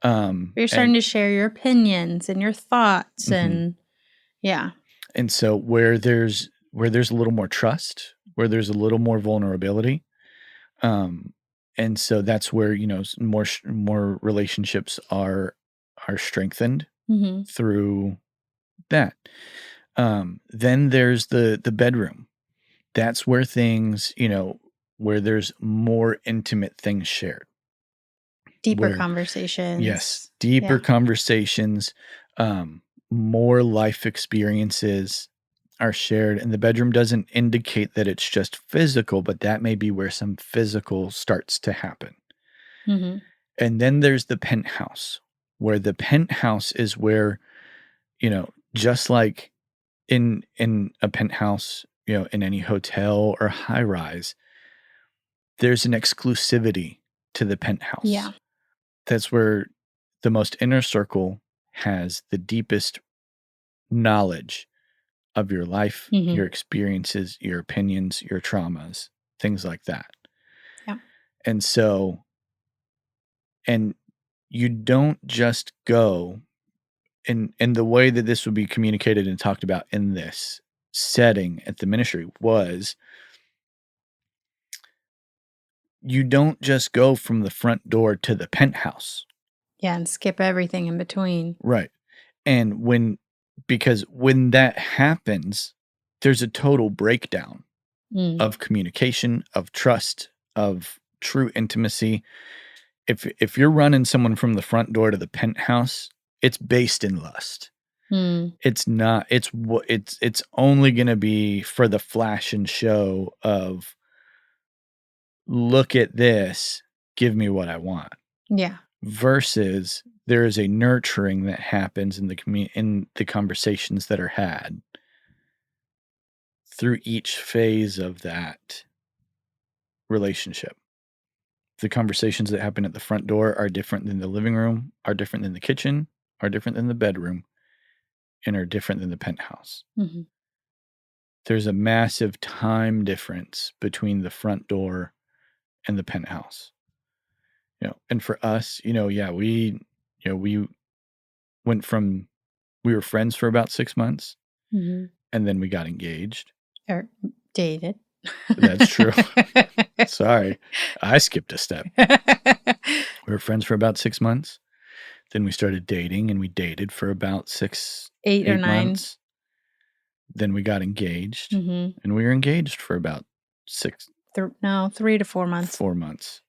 You're starting to share your opinions and your thoughts and yeah. And so where there's a little more trust, where there's a little more vulnerability. And so that's where, more relationships are strengthened through that. Then there's the bedroom. That's where things, where there's more intimate things shared. Deeper conversations. Yes. Deeper conversations, more life experiences are shared. And the bedroom doesn't indicate that it's just physical, but that may be where some physical starts to happen. And then there's the penthouse, where the penthouse is where, just like in a penthouse, in any hotel or high rise, there's an exclusivity to the penthouse. Yeah. That's where the most inner circle has the deepest knowledge of your life, your experiences, your opinions, your traumas, things like that. Yeah. And so, and you don't just go in the way that this would be communicated and talked about in this setting at the ministry was, you don't just go from the front door to the penthouse. Yeah, and skip everything in between. Right. And because when that happens, there's a total breakdown of communication, of trust, of true intimacy. If you're running someone from the front door to the penthouse, it's based in lust. It's not, it's only going to be for the flash and show of, look at this, give me what I want. Yeah. Versus there is a nurturing that happens in the conversations that are had through each phase of that relationship. The conversations that happen at the front door are different than the living room, are different than the kitchen, are different than the bedroom, and are different than the penthouse. There's a massive time difference between the front door and the penthouse. And for us, we went from, we were friends for about 6 months, and then we got engaged. Or dated. That's true. Sorry, I skipped a step. We were friends for about 6 months. Then we started dating, and we dated for about 8 or 9 months. Then we got engaged, and we were engaged for about 3 to 4 months. 4 months.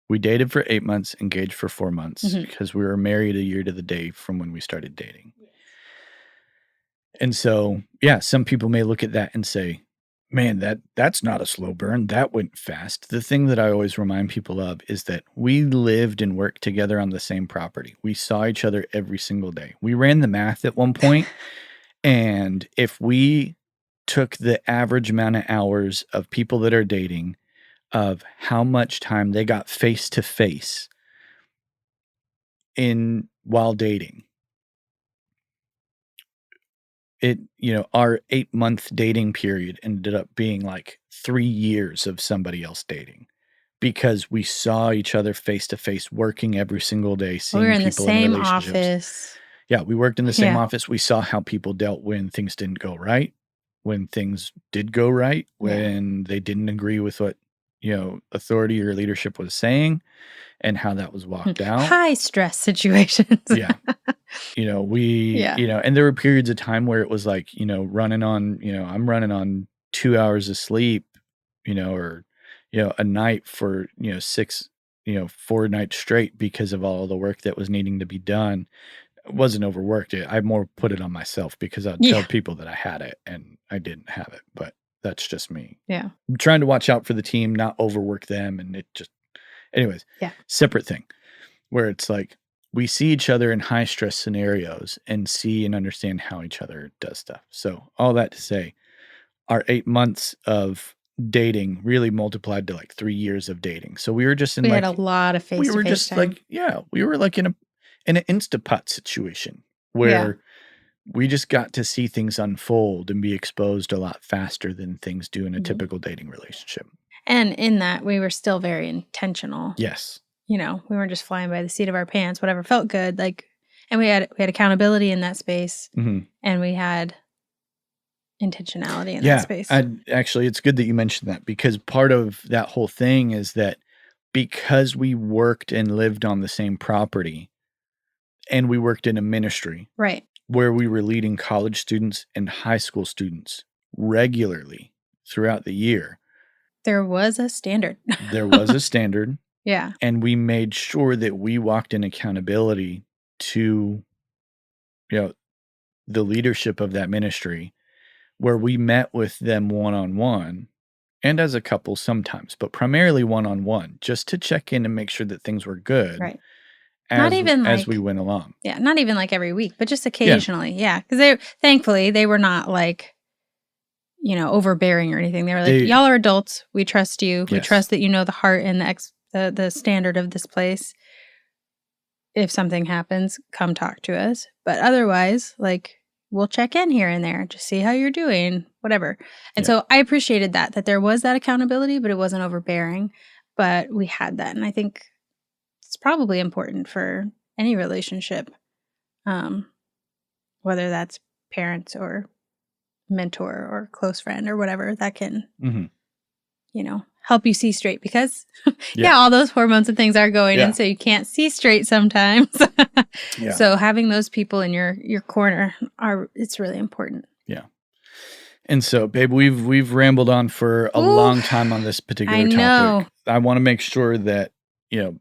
We dated for 8 months, engaged for 4 months, because we were married a year to the day from when we started dating. And so, yeah, some people may look at that and say, man, that's not a slow burn. That went fast. The thing that I always remind people of is that we lived and worked together on the same property. We saw each other every single day. We ran the math at one point, and if we took the average amount of hours of people that are dating, of how much time they got face to face while dating, our 8-month dating period ended up being like 3 years of somebody else dating, because we saw each other face to face, working every single day, seeing we were in the people same in relationships. office. Yeah, we worked in the same office. We saw how people dealt when things didn't go right, when things did go right, when they didn't agree with what, authority or leadership was saying. and how that was walked out. High stress situations. Yeah. And there were periods of time where it was like, running on, I'm running on 2 hours of sleep, or, a night for, 4 nights straight because of all the work that was needing to be done. It wasn't overworked. I more put it on myself because I'd tell people that I had it and I didn't have it, but that's just me. Yeah. I'm trying to watch out for the team, not overwork them. And it just, anyways, separate thing where it's like, we see each other in high stress scenarios and see and understand how each other does stuff. So all that to say, our 8 months of dating really multiplied to like 3 years of dating. So we were just we had a lot of face-to-face we were just time. like, we were like in an Instapot situation where we just got to see things unfold and be exposed a lot faster than things do in a typical dating relationship. And in that, we were still very intentional. Yes. We weren't just flying by the seat of our pants, whatever felt good. And we had accountability in that space, and we had intentionality in that space. Actually, it's good that you mentioned that, because part of that whole thing is that because we worked and lived on the same property and we worked in a ministry, right, where we were leading college students and high school students regularly throughout the year. There was a standard. There was a standard. Yeah. And we made sure that we walked in accountability to, the leadership of that ministry, where we met with them one-on-one and as a couple sometimes, but primarily one-on-one, just to check in and make sure that things were good. Right. As we went along. Yeah. Not even like every week, but just occasionally. Yeah. Because thankfully, they were not like, overbearing or anything. They were like, y'all are adults. We trust you. We trust that you know the heart and the standard of this place. If something happens, come talk to us. But otherwise, like, we'll check in here and there, just see how you're doing, whatever. And so I appreciated that there was that accountability, but it wasn't overbearing. But we had that. And I think it's probably important for any relationship, whether that's parents or mentor or close friend or whatever, that can, help you see straight, because all those hormones and things are going in, so you can't see straight sometimes. So having those people in your corner it's really important. Yeah. And so, babe, we've rambled on for a long time on this particular topic. I want to make sure that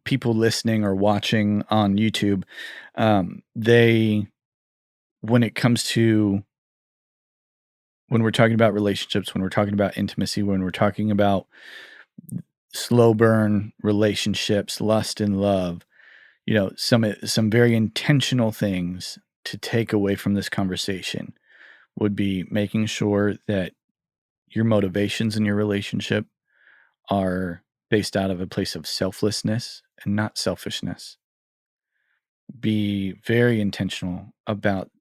people listening or watching on YouTube, when we're talking about relationships, when we're talking about intimacy, when we're talking about slow burn relationships, lust and love, some very intentional things to take away from this conversation would be making sure that your motivations in your relationship are based out of a place of selflessness and not selfishness. Be very intentional about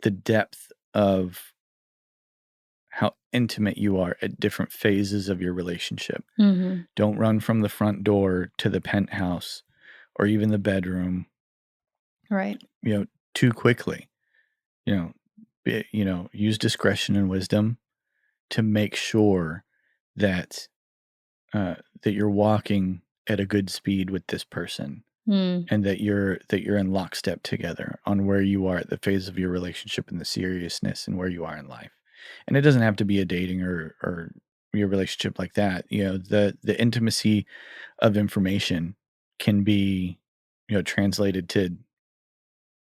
the depth of how intimate you are at different phases of your relationship. Don't run from the front door to the penthouse or even the bedroom. Right. Too quickly. Use discretion and wisdom to make sure that that you're walking at a good speed with this person, and that you're in lockstep together on where you are at the phase of your relationship and the seriousness and where you are in life. And it doesn't have to be a dating or your relationship like that. The intimacy of information can be, translated to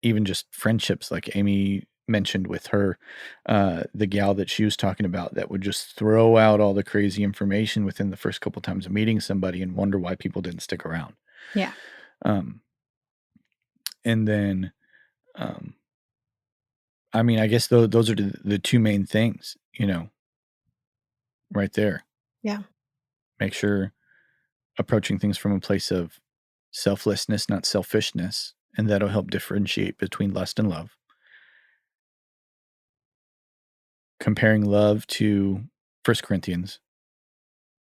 even just friendships, like Amy mentioned with her, the gal that she was talking about that would just throw out all the crazy information within the first couple times of meeting somebody and wonder why people didn't stick around. Yeah. And then, I guess those are the two main things, right there. Yeah. Make sure approaching things from a place of selflessness, not selfishness, and that'll help differentiate between lust and love. Comparing love to 1 Corinthians.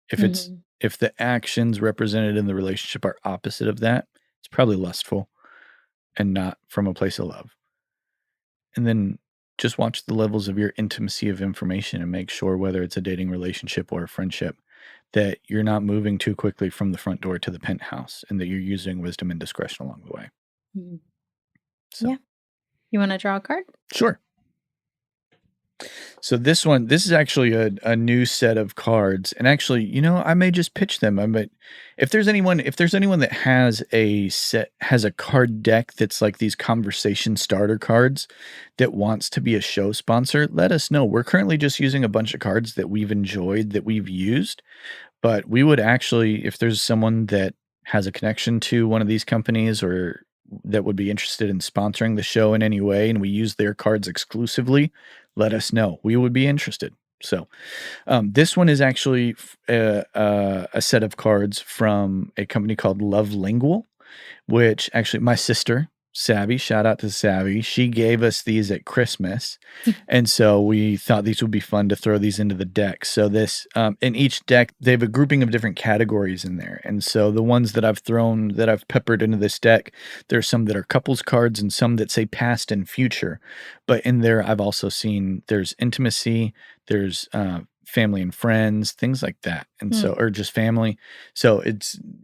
If the actions represented in the relationship are opposite of that, it's probably lustful and not from a place of love. And then just watch the levels of your intimacy of information and make sure, whether it's a dating relationship or a friendship, that you're not moving too quickly from the front door to the penthouse, and that you're using wisdom and discretion along the way. Mhm. So, Yeah. You want to draw a card? sure. So this is actually a new set of cards, and actually, I may just pitch them. But if there's anyone that has a card deck that's like these conversation starter cards that wants to be a show sponsor, let us know. We're currently just using a bunch of cards that we've enjoyed, that we've used, but we would actually, if there's someone that has a connection to one of these companies or that would be interested in sponsoring the show in any way, and we use their cards exclusively, let us know. We would be interested. So, this one is actually a set of cards from a company called Love Lingual, which actually my sister, Savvy, shout out to Savvy, she gave us these at Christmas. And so we thought these would be fun to throw these into the deck. So this, in each deck, they have a grouping of different categories in there. And so the ones that I've peppered into this deck, there's some that are couples cards and some that say past and future. But in there, I've also seen there's intimacy, there's family and friends, things like that. And so, or just family. So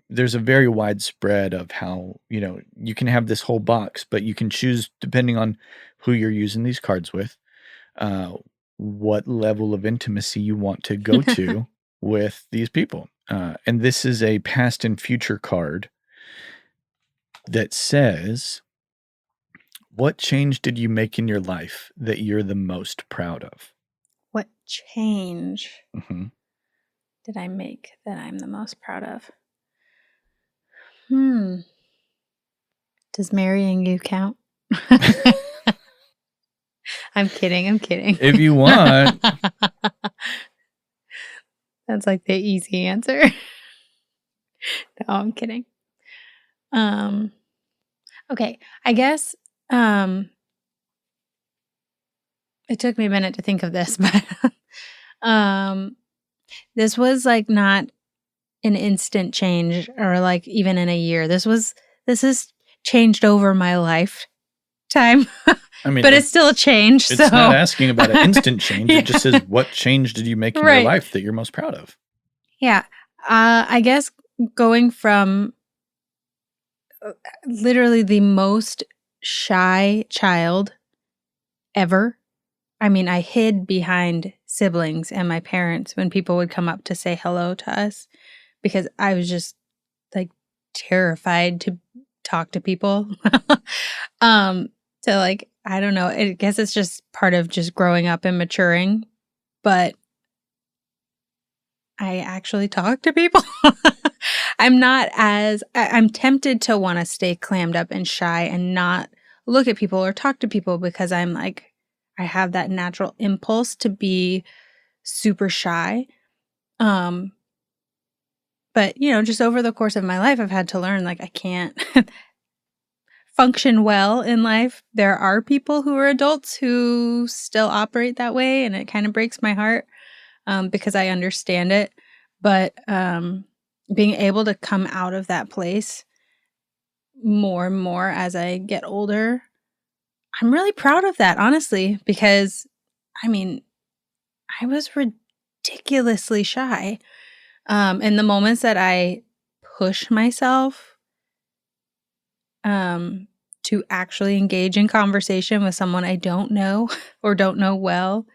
there's a very wide spread of how, you can have this whole box, but you can choose depending on who you're using these cards with, what level of intimacy you want to go to with these people. And this is a past and future card that says, what change did you make in your life that you're the most proud of? What change Mm-hmm. did I make that I'm the most proud of? Does marrying you count? I'm kidding. If you want. That's like the easy answer. No, I'm kidding. Okay. I guess it took me a minute to think of this, but this was like not an instant change or like even in a year. This has changed over my lifetime. I mean, but it's still a change. It's not asking about an instant change. Yeah. It just says, what change did you make in your life that you're most proud of? Yeah. I guess going from literally the most shy child ever. I mean, I hid behind siblings and my parents when people would come up to say hello to us because I was just like terrified to talk to people. So like, I don't know. I guess it's just part of just growing up and maturing, but I actually talk to people. I'm tempted to want to stay clammed up and shy and not look at people or talk to people because I'm like, I have that natural impulse to be super shy. But just over the course of my life, I've had to learn, like, I can't function well in life. There are people who are adults who still operate that way, and it kind of breaks my heart because I understand it. But being able to come out of that place more and more as I get older, I'm really proud of that, honestly, because, I mean, I was ridiculously shy. In the moments that I push myself to actually engage in conversation with someone I don't know or don't know well,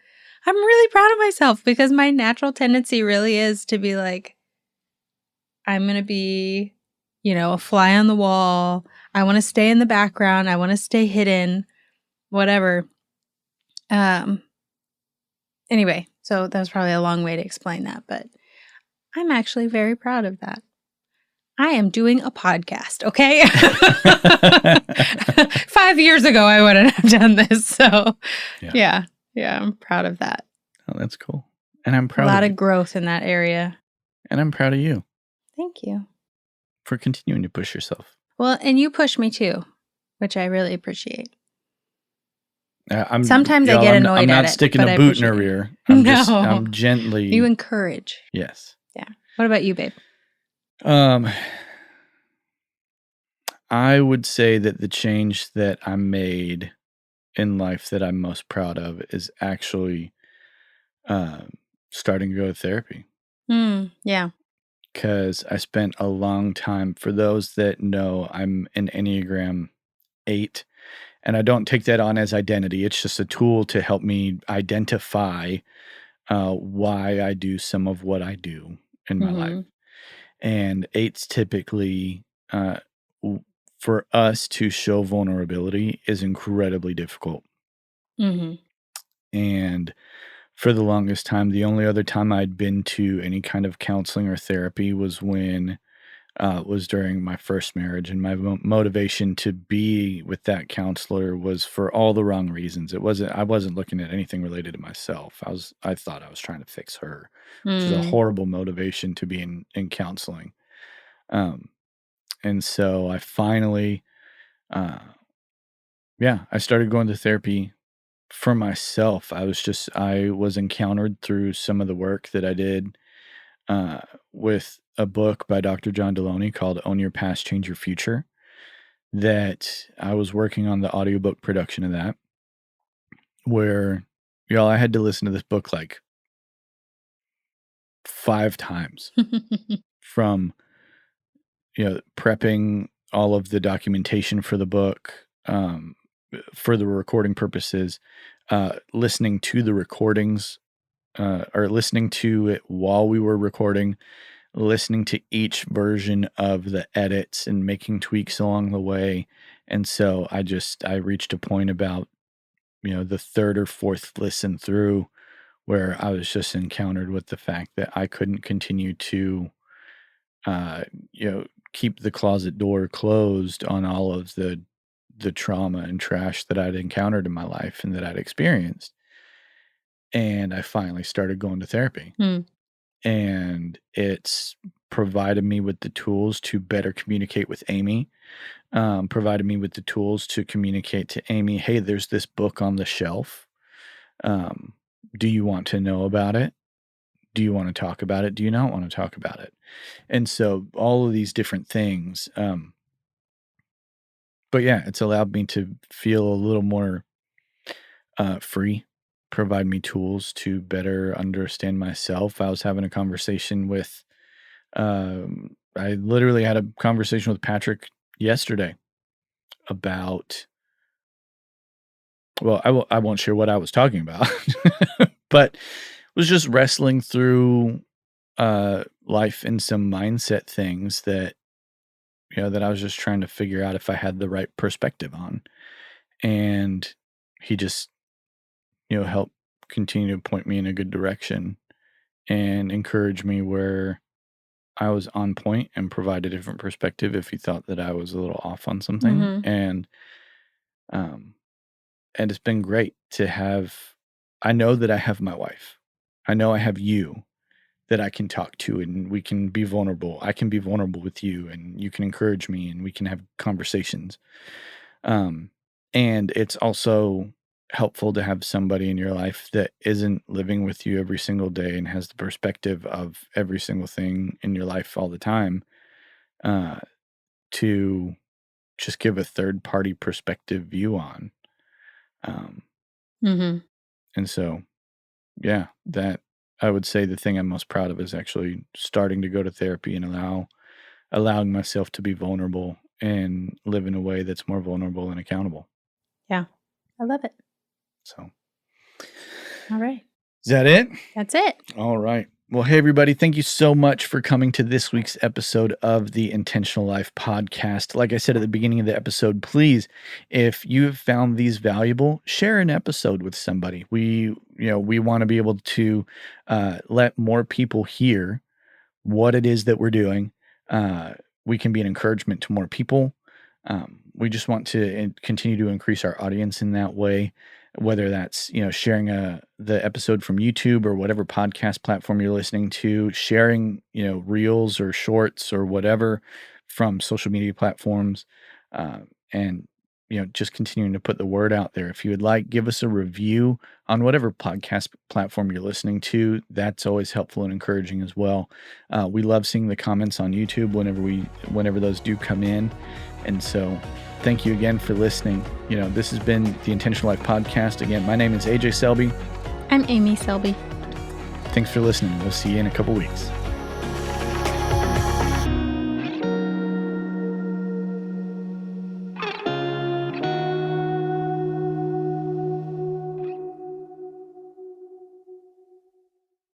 I'm really proud of myself because my natural tendency really is to be like, I'm going to be, a fly on the wall. I want to stay in the background. I want to stay hidden, whatever. Anyway, so that was probably a long way to explain that, but I'm actually very proud of that. I am doing a podcast, okay? 5 years ago, I wouldn't have done this. So, yeah, I'm proud of that. Oh, that's cool. And I'm proud of you. A lot of growth in that area. And I'm proud of you. Thank you. For continuing to push yourself. Well, and you push me too, which I really appreciate. Sometimes I get annoyed at it. I'm not sticking a boot in her rear. I'm gently. You encourage. Yes. Yeah. What about you, babe? I would say that the change that I made in life that I'm most proud of is actually starting to go to therapy. Yeah. because I spent a long time. For those that know, I'm an Enneagram 8, and I don't take that on as identity. It's just a tool to help me identify why I do some of what I do in my life. Mhm. And eights typically, uh, for us to show vulnerability is incredibly difficult. Mhm. And for the longest time, the only other time I'd been to any kind of counseling or therapy was during my first marriage, and my motivation to be with that counselor was for all the wrong reasons. I wasn't looking at anything related to myself. I thought I was trying to fix her, which is a Mm. horrible motivation to be in counseling. Um, and so I finally, uh, yeah, I started going to therapy for myself. I was encountered through some of the work that I did uh, with a book by Dr. John Deloney called Own Your Past, Change Your Future, that I was working on the audiobook production of that, where, y'all, I had to listen to this book like 5 times from, prepping all of the documentation for the book, for the recording purposes, listening to the recordings, or listening to it while we were recording, listening to each version of the edits and making tweaks along the way. And so I reached a point about, the third or fourth listen through where I was just encountered with the fact that I couldn't continue to, uh, you know, keep the closet door closed on all of the trauma and trash that I'd encountered in my life and that I'd experienced. And I finally started going to therapy. Mm. And it's provided me with the tools to better communicate with Amy, provided me with the tools to communicate to Amy, hey, there's this book on the shelf. Um, do you want to know about it? Do you want to talk about it? Do you not want to talk about it? And so all of these different things. But yeah, it's allowed me to feel a little more free, provide me tools to better understand myself. I was having a conversation with I literally had a conversation with Patrick yesterday about, well, I won't share what I was talking about, but was just wrestling through life and some mindset things that, that I was just trying to figure out if I had the right perspective on. And he just, helped continue to point me in a good direction and encourage me where I was on point and provide a different perspective if he thought that I was a little off on something. Mhm. Um, and it's been great to have. I know that I have my wife. I know I have you that I can talk to, and we can be vulnerable. I can be vulnerable with you, and you can encourage me, and we can have conversations. Um, and it's also helpful to have somebody in your life that isn't living with you every single day and has the perspective of every single thing in your life all the time, uh, to just give a third party perspective view on. Um, Mhm. and so, yeah, that I would say the thing I'm most proud of is actually starting to go to therapy and allowing myself to be vulnerable and live in a way that's more vulnerable and accountable. Yeah. I love it. So, All right. is that it? That's it. All right. Well, hey, everybody. Thank you so much for coming to this week's episode of the Intentional Life podcast. Like I said at the beginning of the episode, please, if you have found these valuable, share an episode with somebody. We want to be able to let more people hear what it is that we're doing. We can be an encouragement to more people. We just want to continue to increase our audience in that way, whether that's, sharing the episode from YouTube or whatever podcast platform you're listening to, sharing, reels or shorts or whatever from social media platforms, and, just continuing to put the word out there. If you would like, give us a review on whatever podcast platform you're listening to. That's always helpful and encouraging as well. We love seeing the comments on YouTube whenever those do come in. And so thank you again for listening. This has been the Intentional Life podcast. Again, my name is AJ Selby. I'm Amy Selby. Thanks for listening. We'll see you in a couple weeks.